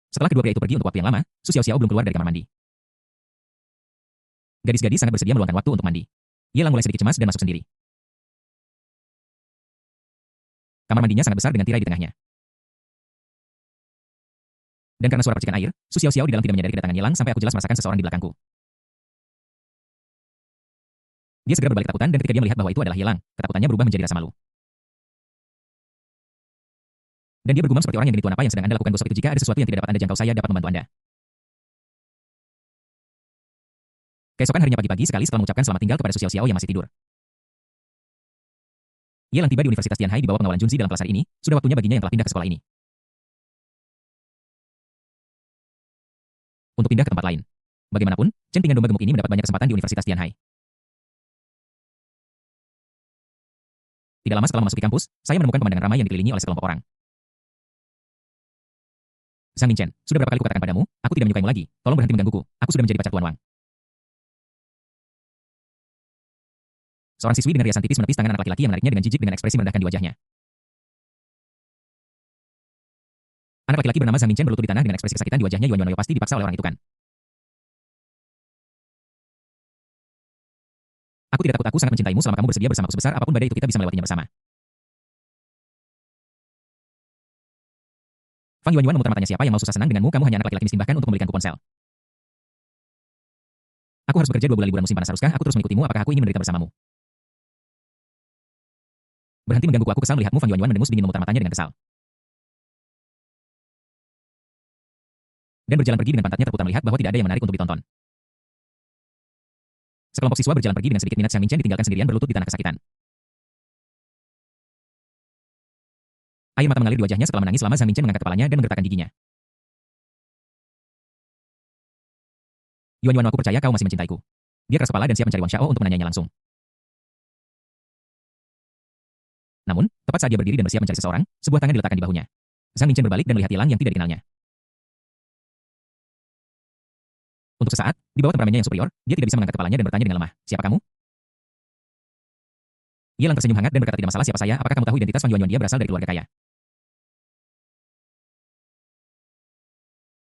Setelah kedua pria itu pergi untuk waktu yang lama, Su Xiaoxiao belum keluar dari kamar mandi. Gadis-gadis sangat bersedia meluangkan waktu untuk mandi. Yelang mulai sedikit cemas dan masuk sendiri. Kamar mandinya sangat besar dengan tirai di tengahnya. Dan karena suara percikan air, Su Xiaoxiao di dalam tidak menyadari kedatangan Yelang sampai aku jelas merasakan seseorang di belakangku. Dia segera berbalik ketakutan dan ketika dia melihat bahwa itu adalah Yelang, ketakutannya berubah menjadi rasa malu. Dan dia bergumam seperti orang yang gini, tuan, apa yang sedang Anda lakukan gosok itu? Jika ada sesuatu yang tidak dapat Anda jangkau, saya dapat membantu Anda. Keesokan harinya pagi-pagi sekali setelah mengucapkan selamat tinggal kepada Su Xiao yang masih tidur, Ye Lang tiba di Universitas Tianhai di bawah pengawalan Junzi dalam kelas hari ini. Sudah waktunya baginya yang telah pindah ke sekolah ini untuk pindah ke tempat lain. Bagaimanapun, Chen Ping domba gemuk ini mendapat banyak kesempatan di Universitas Tianhai. Tidak lama setelah memasuki kampus, saya menemukan pemandangan ramai yang dikelilingi oleh sekelompok orang. Zhang Minchen, sudah berapa kali kukatakan padamu, aku tidak menyukaimu lagi. Tolong berhenti menggangguku. Aku sudah menjadi pacar Tuan Wang. Seorang siswi dengan riasan tipis menepis tangan anak laki-laki yang menariknya dengan jijik dengan ekspresi merendahkan di wajahnya. Anak laki-laki bernama Zhang Minchen berlutut di tanah dengan ekspresi kesakitan di wajahnya. Yuan Yuan pasti dipaksa oleh orang itu, kan? Aku tidak takut, aku sangat mencintaimu selama kamu bersedia bersamaku. Sebesar apapun badai itu, kita bisa melewatinya bersama. Fang Yuan memutar matanya. Siapa yang mau susah senang denganmu? Kamu hanya anak laki-laki miskin, bahkan untuk membelikanku ponsel. Aku harus bekerja 2 bulan liburan musim panas. Haruskah aku terus mengikutimu? Apakah aku ingin menderita bersamamu? Berhenti menggangguku. Aku kesal melihatmu. Fang Yuan mendengus dingin memutar matanya dengan kesal. Dan berjalan pergi dengan pantatnya terputar melihat bahwa tidak ada yang menarik untuk ditonton. Sekelompok siswa berjalan pergi dengan sedikit minat. Zhang Minchen ditinggalkan sendirian berlutut di tanah kesakitan. Air mata mengalir di wajahnya setelah menangis lama. Zhang Minchen mengangkat kepalanya dan menggertakkan giginya. Yuan, aku percaya kau masih mencintaiku. Dia keras kepala dan siap mencari Wang Xiao untuk menanyainya langsung. Namun, tepat saat dia berdiri dan bersiap mencari seseorang, sebuah tangan diletakkan di bahunya. Zhang Minchen berbalik dan melihat Ye Lang yang tidak dikenalnya. Untuk sesaat, di bawah temperamennya yang superior, dia tidak bisa mengangkat kepalanya dan bertanya dengan lemah, "Siapa kamu?" Ye Lang tersenyum hangat dan berkata, "Tidak masalah, siapa saya? Apakah kamu tahu identitas Fang Yuan? Dia berasal dari keluarga kaya."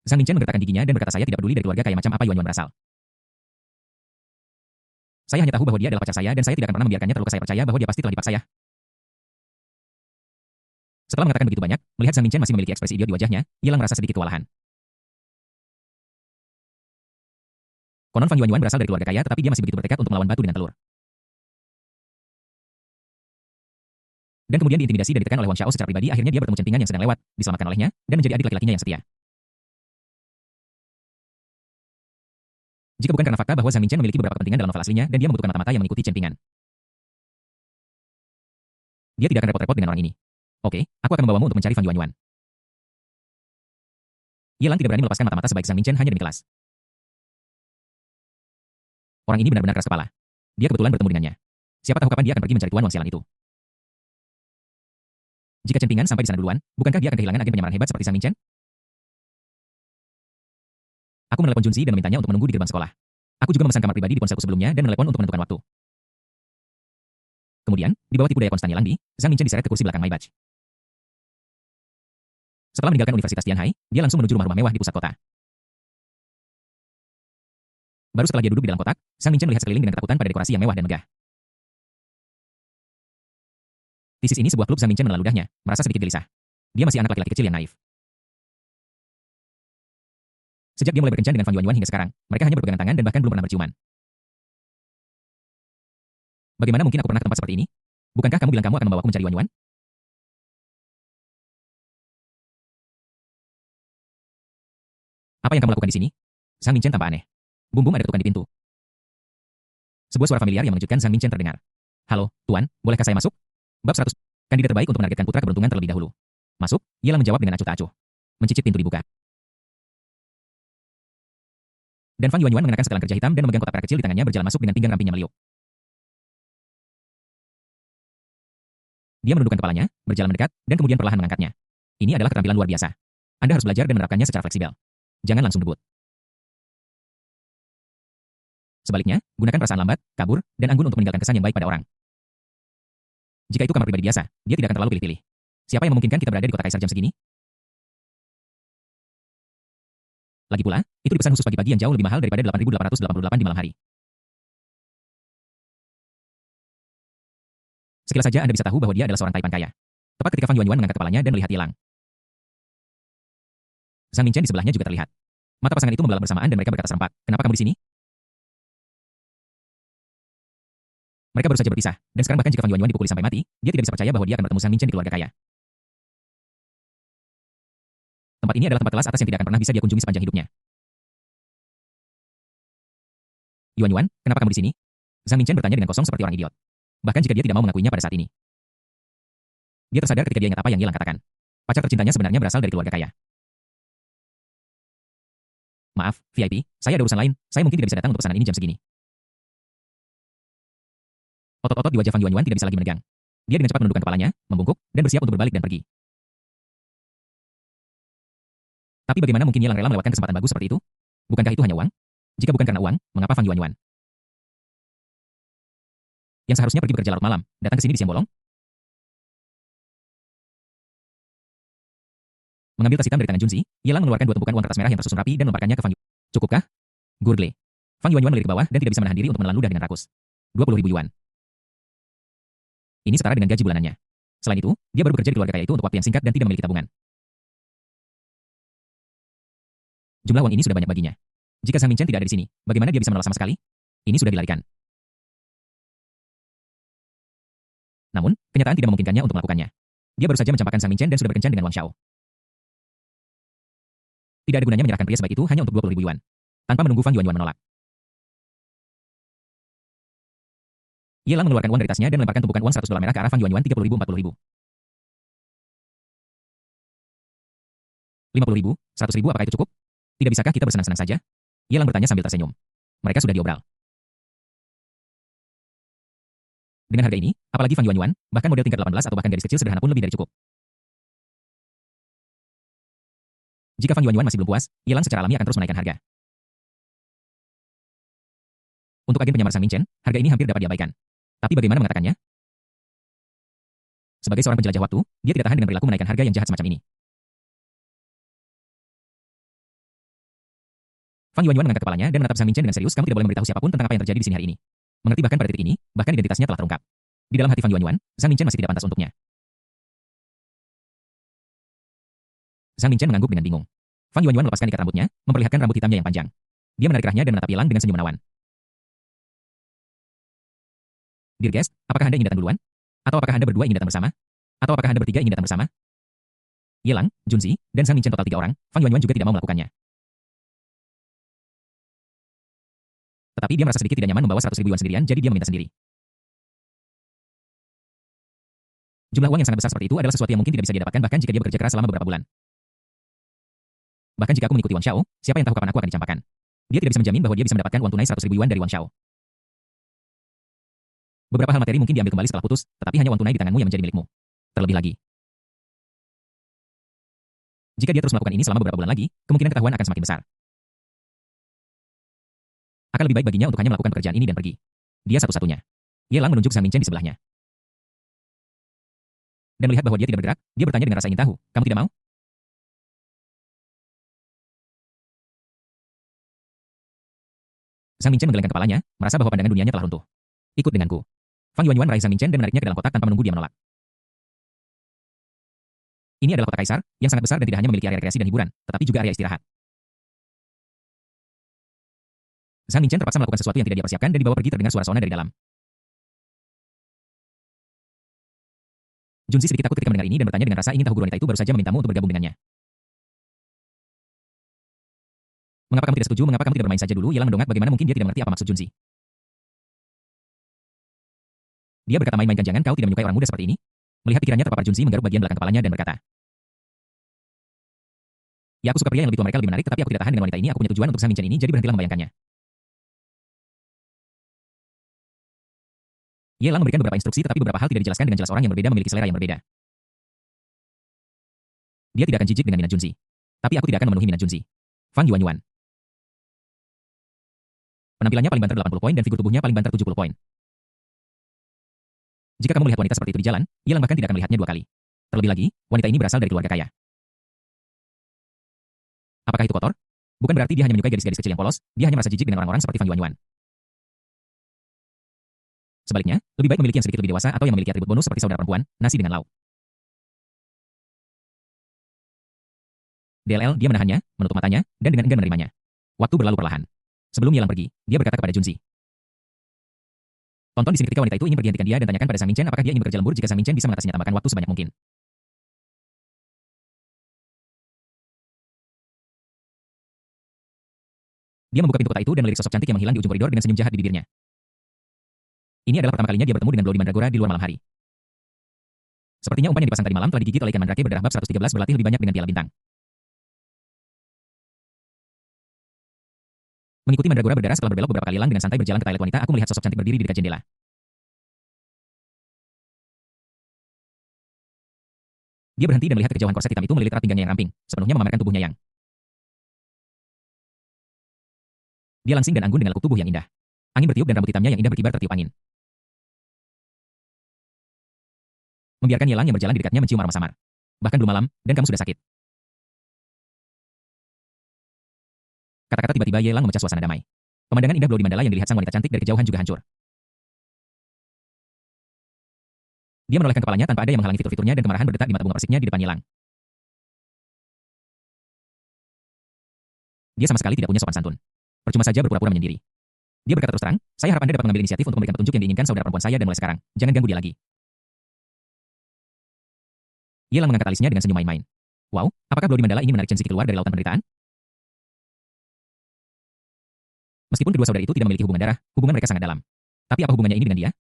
Zhang Minchen menggertakkan giginya dan berkata, "Saya tidak peduli dari keluarga kaya macam apa Yuan berasal. Saya hanya tahu bahwa dia adalah pacar saya dan saya tidak akan pernah membiarkannya terluka. Saya percaya bahwa dia pasti telah dipaksa ya." Setelah mengatakan begitu banyak, melihat Zhang Minchen masih memiliki ekspresi idiot di wajahnya, Ye Lang merasa sedikit kewalahan. Konon Fang Yuan berasal dari keluarga kaya, tetapi dia masih begitu bertekad untuk melawan batu dengan telur. Dan kemudian diintimidasi dan ditekan oleh Wang Xiao secara pribadi. Akhirnya dia bertemu Chen Ping yang sedang lewat, diselamatkan olehnya, dan menjadi adik laki-lakinya yang setia. Jika bukan karena fakta bahwa Zhang Minchen memiliki beberapa kepentingan dalam novel aslinya, dan dia membutuhkan mata-mata yang mengikuti Chen Ping. Dia tidak akan repot-repot dengan orang ini. Oke, aku akan membawamu untuk mencari Fang Yuan. Ye Lang tidak berani melepaskan mata-mata sebaik Zhang Minchen hanya demi kelas. Orang ini benar-benar keras kepala. Dia kebetulan bertemu dengannya. Siapa tahu kapan dia akan pergi mencari Tuan Wang sialan itu. Jika Chen Ping sampai di sana duluan, bukankah dia akan kehilangan agen penyamaran hebat seperti Zhang Minchen? Aku menelepon Junzi dan memintanya untuk menunggu di gerbang sekolah. Aku juga memesan kamar pribadi di ponselku sebelumnya dan menelepon untuk menentukan waktu. Kemudian, di bawah tipu daya konstan Ye Lang, Zhang Minchen diseret ke kursi belakang Maibach. Setelah meninggalkan Universitas Tianhai, dia langsung menuju rumah-rumah mewah di pusat kota. Baru setelah dia duduk di dalam kotak, Zhang Minchen melihat sekeliling dengan ketakutan pada dekorasi yang mewah dan megah. Di sisi ini sebuah klub. Zhang Minchen menelan ludahnya, merasa sedikit gelisah. Dia masih anak laki-laki kecil yang naif. Sejak dia mulai berkencan dengan Fang Yuan hingga sekarang, mereka hanya berpegangan tangan dan bahkan belum pernah berciuman. Bagaimana mungkin aku pernah ke tempat seperti ini? Bukankah kamu bilang kamu akan membawaku mencari Yuan? Apa yang kamu lakukan di sini? Zhang Minchen tampak aneh. Bum bum, ada ketukan di pintu. Sebuah suara familiar yang mengejutkan Zhang Minchen terdengar. "Halo, Tuan, bolehkah saya masuk?" Bab 100. Kandidat terbaik untuk menargetkan putra keberuntungan terlebih dahulu. "Masuk," Ye Lang menjawab dengan acuh tak acuh. Mencicit pintu dibuka. Dan Fang Yuan mengenakan setelan kerja hitam dan memegang kotak perak kecil di tangannya berjalan masuk dengan pinggang rampingnya meliuk. Dia menundukkan kepalanya, berjalan mendekat, dan kemudian perlahan mengangkatnya. Ini adalah keterampilan luar biasa. Anda harus belajar dan menerapkannya secara fleksibel. Jangan langsung debut. Sebaliknya, gunakan perasaan lambat, kabur, dan anggun untuk meninggalkan kesan yang baik pada orang. Jika itu kamar pribadi biasa, dia tidak akan terlalu pilih-pilih. Siapa yang memungkinkan kita berada di kota kaisar jam segini? Lagi pula, itu dipesan khusus pagi-pagi yang jauh lebih mahal daripada 8.888 di malam hari. Sekilas saja Anda bisa tahu bahwa dia adalah seorang taipan kaya. Tepat ketika Fang Yuan mengangkat kepalanya dan melihat Ye Lang. Zhang Minchen di sebelahnya juga terlihat. Mata pasangan itu membelalak bersamaan dan mereka berkata serempak, "Kenapa kamu di sini?" Mereka baru saja berpisah, dan sekarang bahkan jika Fang Yuan dipukuli sampai mati, dia tidak bisa percaya bahwa dia akan bertemu Zhang Minchen di keluarga kaya. Tempat ini adalah tempat kelas atas yang tidak akan pernah bisa dia kunjungi sepanjang hidupnya. Yuan Yuan, kenapa kamu di sini? Zhang Minchen bertanya dengan kosong seperti orang idiot. Bahkan jika dia tidak mau mengakuinya pada saat ini. Dia tersadar ketika dia ingat apa yang Ye Lang katakan. Pacar tercintanya sebenarnya berasal dari keluarga kaya. Maaf, VIP, saya ada urusan lain, saya mungkin tidak bisa datang untuk pesanan ini jam segini. Otot-otot di wajah Fang Yuanyuan tidak bisa lagi menegang. Dia dengan cepat menundukkan kepalanya, membungkuk, dan bersiap untuk berbalik dan pergi. Tapi bagaimana mungkin Ye Lang rela melewatkan kesempatan bagus seperti itu? Bukankah itu hanya uang? Jika bukan karena uang, mengapa Fang Yuanyuan yang seharusnya pergi bekerja larut malam, datang ke sini di siang bolong? Mengambil tas hitam dari tangan Junzi, Ye Lang mengeluarkan 2 tumpukan uang kertas merah yang tersusun rapi dan melemparkannya ke Fang Yuanyuan. Cukupkah? Gurgle. Fang Yuanyuan melirik ke bawah dan tidak bisa menahan diri untuk menelan ludah dengan rakus. 20.000 yuan. Ini setara dengan gaji bulanannya. Selain itu, dia baru bekerja di keluarga kaya itu untuk waktu yang singkat dan tidak memiliki tabungan. Jumlah uang ini sudah banyak baginya. Jika Zhang Minchen tidak ada di sini, bagaimana dia bisa menolak sama sekali? Ini sudah dilarikan. Namun, kenyataan tidak memungkinkannya untuk melakukannya. Dia baru saja mencampakkan Zhang Minchen dan sudah berkencan dengan Wang Xiao. Tidak ada gunanya menyerahkan pria sebaik itu hanya untuk 20.000 yuan. Tanpa menunggu Fang Yuanyuan menolak. Ye Lang mengeluarkan uang dari tasnya dan melemparkan tumpukan uang $100 merah ke arah Fang Yuanyuan 30.000 40.000. 50.000, 100.000 apakah itu cukup? Tidak bisakah kita bersenang-senang saja? Ye Lang bertanya sambil tersenyum. Mereka sudah diobral. Dengan harga ini, apalagi Fang Yuanyuan, bahkan model tingkat 18 atau bahkan gadis kecil sederhana pun lebih dari cukup. Jika Fang Yuanyuan masih belum puas, Ye Lang secara alami akan terus menaikkan harga. Untuk agen penyamar Zhang Minchen, harga ini hampir dapat diabaikan. Tapi bagaimana mengatakannya? Sebagai seorang penjelajah waktu, dia tidak tahan dengan perilaku menaikkan harga yang jahat semacam ini. Fang Yuanyuan mengangkat kepalanya dan menatap Zhang Minchen dengan serius. Kamu tidak boleh memberitahu siapapun tentang apa yang terjadi di sini hari ini. Mengerti bahkan pada titik ini, bahkan identitasnya telah terungkap. Di dalam hati Fang Yuanyuan, Zhang Minchen masih tidak pantas untuknya. Zhang Minchen mengangguk dengan bingung. Fang Yuanyuan melepaskan ikat rambutnya, memperlihatkan rambut hitamnya yang panjang. Dia menarik kerahnya dan menatap Ye Lang dengan senyum menawan. Dear guest, apakah Anda ingin datang duluan? Atau apakah Anda berdua ingin datang bersama? Atau apakah Anda bertiga ingin datang bersama? Ye Lang, Junzi, dan Zhang Minchen total 3 orang, Fang Yuanyuan juga tidak mau melakukannya. Tetapi dia merasa sedikit tidak nyaman membawa 100.000 yuan sendirian, jadi dia meminta sendiri. Jumlah uang yang sangat besar seperti itu adalah sesuatu yang mungkin tidak bisa dia dapatkan bahkan jika dia bekerja keras selama beberapa bulan. Bahkan jika aku mengikuti Wang Xiao, siapa yang tahu kapan aku akan dicampakkan? Dia tidak bisa menjamin bahwa dia bisa mendapatkan uang tunai 100.000 yuan dari Wang Xiao. Beberapa hal materi mungkin diambil kembali setelah putus, tetapi hanya uang tunai di tanganmu yang menjadi milikmu. Terlebih lagi, jika dia terus melakukan ini selama beberapa bulan lagi, kemungkinan ketahuan akan semakin besar. Akan lebih baik baginya untuk hanya melakukan pekerjaan ini dan pergi. Dia satu-satunya. Ye Lang menunjuk Zhang Minchen di sebelahnya. Dan melihat bahwa dia tidak bergerak, dia bertanya dengan rasa ingin tahu, kamu tidak mau? Zhang Minchen menggelengkan kepalanya, merasa bahwa pandangan dunianya telah runtuh. Ikut denganku. Fang Yuanyuan meraih Zhang Minchen dan menariknya ke dalam kotak tanpa menunggu dia menolak. Ini adalah kotak kaisar, yang sangat besar dan tidak hanya memiliki area rekreasi dan hiburan, tetapi juga area istirahat. Zhang Minchen terpaksa melakukan sesuatu yang tidak dia persiapkan dan dibawa pergi terdengar suara sona dari dalam. Junzi sedikit takut ketika mendengar ini dan bertanya dengan rasa ingin tahu guru wanita itu baru saja memintamu untuk bergabung dengannya. Mengapa kamu tidak setuju? Mengapa kamu tidak bermain saja dulu? Ye Lang mendongak. Bagaimana mungkin dia tidak mengerti apa maksud Junzi? Dia berkata main-mainkan. Jangan kau tidak menyukai orang muda seperti ini? Melihat pikirannya terpapar, Junzi menggaruk bagian belakang kepalanya dan berkata, ya aku suka pria yang lebih tua, mereka lebih menarik, tetapi aku tidak tahan dengan wanita ini. Aku punya tujuan untuk Zhang Minchen ini, jadi berhentilah membayangkannya. Ye Lang memberikan beberapa instruksi, tetapi beberapa hal tidak dijelaskan dengan jelas. Orang yang berbeda memiliki selera yang berbeda. Dia tidak akan jijik dengan minat Junzi. Tapi aku tidak akan memenuhi minat Junzi. Fang Yuanyuan. Penampilannya paling banter 80 poin dan figur tubuhnya paling banter 70 poin. Jika kamu melihat wanita seperti itu di jalan, Ye Lang bahkan tidak akan melihatnya 2 kali. Terlebih lagi, wanita ini berasal dari keluarga kaya. Apakah itu kotor? Bukan berarti dia hanya menyukai gadis-gadis kecil yang polos, dia hanya merasa jijik dengan orang-orang seperti Fang Yuanyuan. Sebaliknya, lebih baik memiliki yang sedikit lebih dewasa atau yang memiliki atribut bonus seperti saudara perempuan, nasi dengan lauk. DLL, dia menahannya, menutup matanya, dan dengan enggan menerimanya. Waktu berlalu perlahan. Sebelum Ye Lang pergi, dia berkata kepada Junzi, tonton di sini. Ketika wanita itu ingin pergi, hentikan dia dan tanyakan pada Zhang Minchen apakah dia ingin bekerja lembur. Jika Zhang Minchen bisa mengatasinya, tambahkan waktu sebanyak mungkin. Dia membuka pintu kota itu dan melirik sosok cantik yang menghilang di ujung koridor dengan senyum jahat di bibirnya. Ini adalah pertama kalinya dia bertemu dengan Bloody Mandragora di luar malam hari. Sepertinya umpan yang dipasang tadi malam telah digigit oleh ikan mandrake berdarah bab 113 berlatih lebih banyak dengan piala bintang. Mengikuti Mandragora berdarah setelah berbelok beberapa kali lang dengan santai berjalan ke toilet wanita, aku melihat sosok cantik berdiri di dekat jendela. Dia berhenti dan melihat ke kejauhan korset hitam itu melilit erat pinggangnya yang ramping, sepenuhnya memamerkan tubuhnya yang. Dia langsing dan anggun dengan lekuk tubuh yang indah. Angin bertiup dan rambut hitamnya yang indah berkibar tertiup angin. Membiarkan Yelang yang berjalan di dekatnya mencium aroma samar. Bahkan belum malam, dan kamu sudah sakit. Kata-kata tiba-tiba Yelang memecah suasana damai. Pemandangan indah Bloody Mandala yang dilihat sang wanita cantik dari kejauhan juga hancur. Dia menolehkan kepalanya tanpa ada yang menghalangi fitur-fiturnya dan kemarahan berdetak di mata bunga persiknya di depan Yelang. Dia sama sekali tidak punya sopan santun. Percuma saja berpura-pura menyendiri. Dia berkata terus terang, saya harap Anda dapat mengambil inisiatif untuk memberikan petunjuk yang diinginkan saudara perempuan saya dan mulai sekarang, jangan ganggu dia lagi. Yelang mengangkat alisnya dengan senyum main-main. Wow, apakah Bloody Mandala ingin menarik Chen Siki keluar dari lautan penderitaan? Meskipun kedua saudara itu tidak memiliki hubungan darah, hubungan mereka sangat dalam. Tapi apa hubungannya ini dengan dia?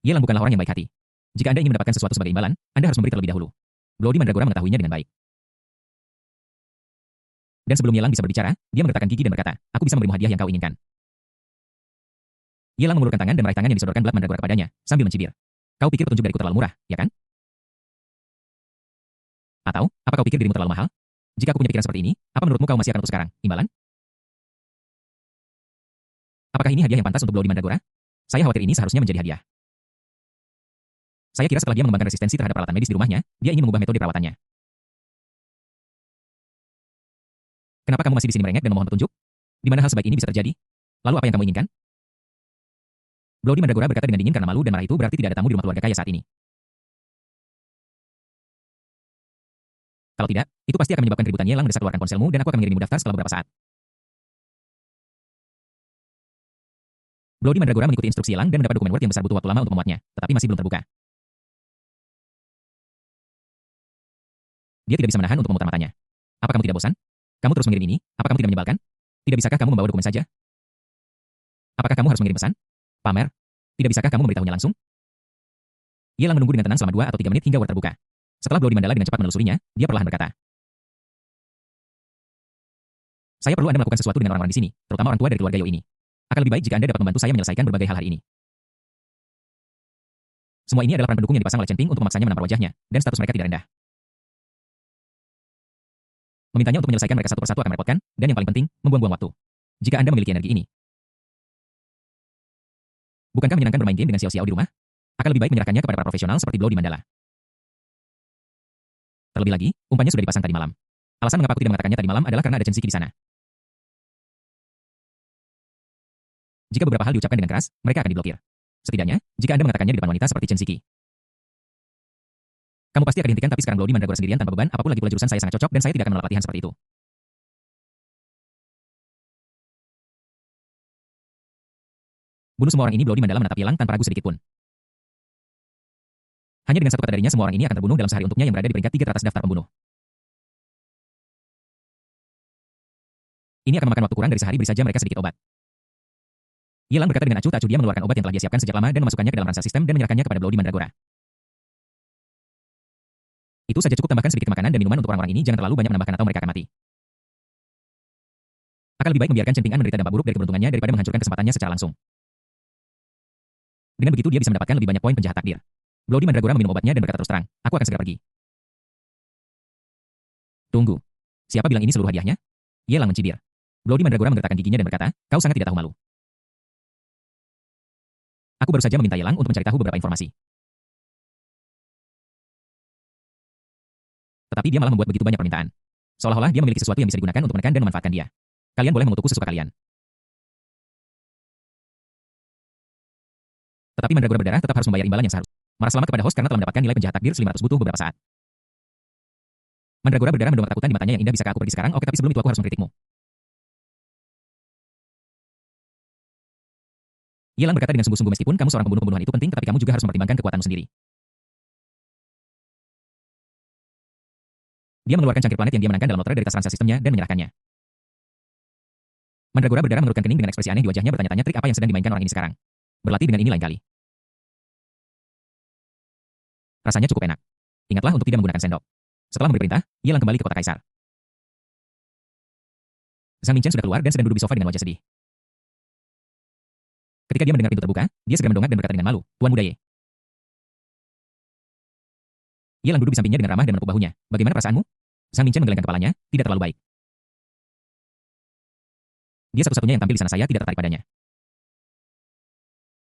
Yelang bukanlah orang yang baik hati. Jika Anda ingin mendapatkan sesuatu sebagai imbalan, Anda harus memberi terlebih dahulu. Bloody Mandragora mengetahuinya dengan baik. Dan sebelum Yelang bisa berbicara, dia menggertakkan gigi dan berkata, aku bisa memberimu hadiah yang kau inginkan. Yelang mengulurkan tangan dan meraih tangan yang disodorkan Blood Mandragora kepadanya, sambil mencibir. Kau pikir petunjuk dariku terlalu murah, ya kan? Atau, apa kau pikir dirimu terlalu mahal? Jika aku punya pikiran seperti ini, apa menurutmu kau masih akan untuk sekarang, imbalan? Apakah ini hadiah yang pantas untuk Bloody Mandragora? Saya khawatir ini seharusnya menjadi hadiah. Saya kira setelah dia mengembangkan resistensi terhadap peralatan medis di rumahnya, dia ingin mengubah metode perawatannya. Kenapa kamu masih di sini merengek dan memohon petunjuk? Di mana hal sebaik ini bisa terjadi? Lalu apa yang kamu inginkan? Bloody Mandragora berkata dengan dingin karena malu dan marah itu berarti tidak ada tamu di rumah keluarga kaya saat ini. Kalau tidak, itu pasti akan menyebabkan keributan. Yelang mendesak, keluarkan ponselmu dan aku akan mengirimu daftar setelah beberapa saat. Bloody Mandragora mengikuti instruksi Yelang dan mendapat dokumen Word yang besar butuh waktu lama untuk memuatnya, tetapi masih belum terbuka. Dia tidak bisa menahan untuk memutar matanya. Apa kamu tidak bosan? Kamu terus mengirim ini, apa kamu tidak menyebalkan? Tidak bisakah kamu membawa dokumen saja? Apakah kamu harus mengirim pesan? Pamer? Tidak bisakah kamu memberitahunya langsung? Yelang menunggu dengan tenang selama 2 atau 3 menit hingga Word terbuka. Setelah Bloody Mandala dengan cepat menelusurinya, dia perlahan berkata, saya perlu Anda melakukan sesuatu dengan orang-orang di sini, terutama orang tua dari keluarga Yo ini. Akan lebih baik jika Anda dapat membantu saya menyelesaikan berbagai hal hari ini. Semua ini adalah peran pendukung yang dipasang oleh Chen Ping untuk memaksanya menampar wajahnya, dan status mereka tidak rendah. Memintanya untuk menyelesaikan mereka satu persatu akan merepotkan, dan yang paling penting, membuang-buang waktu. Jika Anda memiliki energi ini. Bukankah menyenangkan bermain game dengan xiao-xiao di rumah? Akan lebih baik menyerahkannya kepada para profesional seperti Bloody Mandala. Terlebih lagi, umpannya sudah dipasang tadi malam. Alasan mengapa aku tidak mengatakannya tadi malam adalah karena ada Chen Siki di sana. Jika beberapa hal diucapkan dengan keras, mereka akan diblokir. Setidaknya, jika Anda mengatakannya di depan wanita seperti Chen Siki. Kamu pasti akan dihentikan, tapi sekarang Bloody Mandragora sendirian tanpa beban, apapun lagi pula jurusan saya sangat cocok dan saya tidak akan menolak latihan seperti itu. Bunuh semua orang ini. Bloody Mandala menatap Yelang tanpa ragu sedikit pun. Hanya dengan satu kata darinya semua orang ini akan terbunuh dalam sehari untuknya yang berada di peringkat 3 teratas daftar pembunuh. Ini akan memakan waktu kurang dari sehari, beri saja mereka sedikit obat. Yelang berkata dengan acuh tak acuh. Dia mengeluarkan obat yang telah dia siapkan sejak lama dan memasukkannya ke dalam ransel sistem dan menyerahkannya kepada Bloody Mandragora. Itu saja cukup. Tambahkan sedikit makanan dan minuman untuk orang-orang ini. Jangan terlalu banyak menambahkan atau mereka akan mati. Akan lebih baik membiarkan Chen Ping An menderita dampak buruk dari keberuntungannya daripada menghancurkan kesempatannya secara langsung. Dengan begitu dia bisa mendapatkan lebih banyak poin penjahat takdir. Bloody Mandragora meminum obatnya dan berkata terus terang, aku akan segera pergi. Tunggu. Siapa bilang ini seluruh hadiahnya? Yelang mencibir. Bloody Mandragora menggertakkan giginya dan berkata, kau sangat tidak tahu malu. Aku baru saja meminta Yelang untuk mencari tahu beberapa informasi. Tetapi dia malah membuat begitu banyak permintaan. Seolah-olah dia memiliki sesuatu yang bisa digunakan untuk menekan dan memanfaatkan dia. Kalian boleh mengutukku sesuka kalian. Tetapi Mandragora berdarah tetap harus membayar imbalan yang seharusnya. Marah selamat kepada host karena telah mendapatkan nilai penjahat takdir 500 butuh beberapa saat. Mandragora berdarah mendomar ketakutan di matanya yang indah. Bisakah aku pergi sekarang? Oke, tapi sebelum itu aku harus mengkritikmu. Yelang berkata dengan sungguh-sungguh, meskipun kamu seorang pembunuh, pembunuhan itu penting, tetapi kamu juga harus mempertimbangkan kekuatanmu sendiri. Dia mengeluarkan cangkir planet yang dia menangkan dalam lotre dari tas ransel sistemnya dan menyerahkannya. Mandragora berdarah mengerutkan kening dengan ekspresi aneh di wajahnya bertanya-tanya trik apa yang sedang dimainkan orang ini sekarang. Berlatih dengan ini lain kali. Rasanya cukup enak. Ingatlah untuk tidak menggunakan sendok. Setelah memberi perintah, ia langsung kembali ke kota kaisar. Zhang Minchen sudah keluar dan sedang duduk di sofa dengan wajah sedih. Ketika dia mendengar pintu terbuka, dia segera mendongak dan berkata dengan malu, "Tuan Muda Ye." Ia langsung duduk di sampingnya dengan ramah dan menepuk bahunya. "Bagaimana perasaanmu?" Zhang Minchen menggelengkan kepalanya, "Tidak terlalu baik. Dia satu-satunya yang tampil di sana, saya tidak tertarik padanya."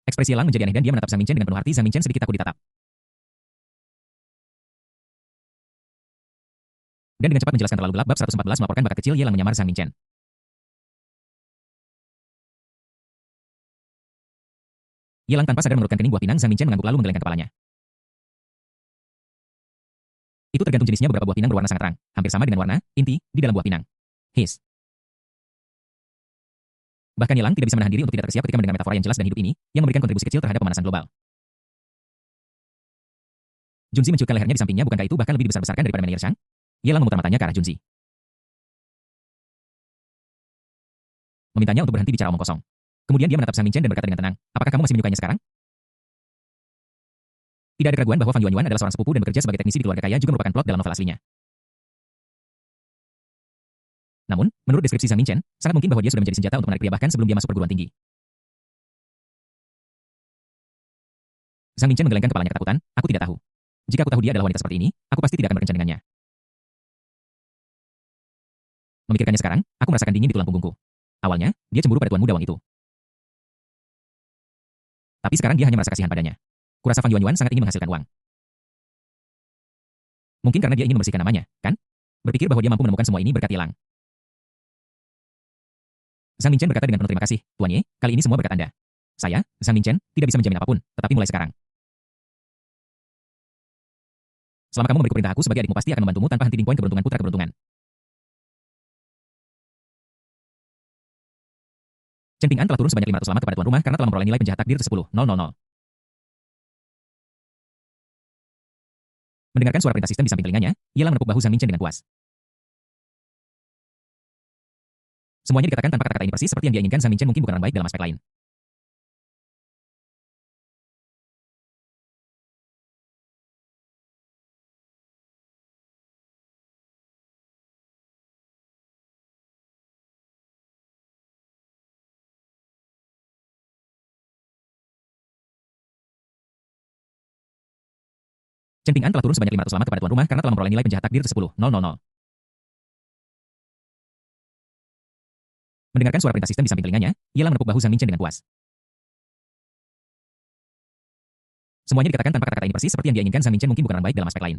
Ekspresi Lang menjadi aneh dan dia menatap Zhang Minchen dengan penuh hati. Zhang Minchen sedikit takut ditatap. Dan dengan cepat menjelaskan terlalu gelap bab 114 melaporkan bakat kecil Ye Lang menyamar Zhang Minchen. Ye Lang tanpa sadar mengerutkan kening buah pinang. Zhang Minchen mengangguk lalu menggelengkan kepalanya. Itu tergantung jenisnya, beberapa buah pinang berwarna sangat terang, hampir sama dengan warna inti di dalam buah pinang. His. Bahkan Ye Lang tidak bisa menahan diri untuk tidak tersiap ketika mendengar metafora yang jelas dan hidup ini, yang memberikan kontribusi kecil terhadap pemanasan global. Junzi mencuitkan lehernya di sampingnya, bukankah itu bahkan lebih dibesar-besarkan daripada Menir Shang? Ye Lang memutar matanya ke arah Junzi. Memintanya untuk berhenti bicara omong kosong. Kemudian dia menatap Zhang Minchen dan berkata dengan tenang, "Apakah kamu masih menyukainya sekarang?" Tidak ada keraguan bahwa Fang Yuanyuan adalah seorang sepupu dan bekerja sebagai teknisi di keluarga kaya juga merupakan plot dalam novel aslinya. Namun, menurut deskripsi Zhang Minchen, sangat mungkin bahwa dia sudah menjadi senjata untuk menarik pria bahkan sebelum dia masuk perguruan tinggi. Zhang Minchen menggelengkan kepalanya ketakutan, "Aku tidak tahu. Jika aku tahu dia adalah wanita seperti ini, aku pasti tidak akan berkencan dengannya." Memikirkannya sekarang, aku merasakan dingin di tulang punggungku. Awalnya, dia cemburu pada tuan muda Wang itu. Tapi sekarang dia hanya merasa kasihan padanya. Kurasa Fang Yuanyuan sangat ingin menghasilkan uang. Mungkin karena dia ingin membersihkan namanya, kan? Berpikir bahwa dia mampu menemukan semua ini berkat Ye Lang. Zhang Minchen berkata dengan penuh terima kasih, "Tuan Ye, kali ini semua berkat Anda. Saya, Zhang Minchen, tidak bisa menjamin apapun, tetapi mulai sekarang. Selama kamu memberi perintah, aku sebagai adikmu pasti akan membantumu tanpa henti. Poin keberuntungan putra keberuntungan." Chen Ping'an telah turun sebanyak 500 alamat kepada tuan rumah karena telah memperoleh nilai penjahat takdir ke-10.000. Mendengarkan suara perintah sistem di samping telinganya, Ye Lang menepuk bahu Zhang Minchen dengan puas. Semuanya dikatakan tanpa kata-kata ini persis seperti yang dia inginkan. Zhang Minchen mungkin bukan orang baik dalam aspek lain. Chen Ping'an telah turun sebanyak 500 alamat kepada tuan rumah karena telah memperoleh nilai penjahat takdir ke-10.000. Mendengarkan suara perintah sistem di samping telinganya, Ye Lang menepuk bahu Zhang Minchen dengan puas. Semuanya dikatakan tanpa kata-kata ini persis seperti yang dia inginkan. Zhang Minchen mungkin bukan orang baik dalam aspek lain.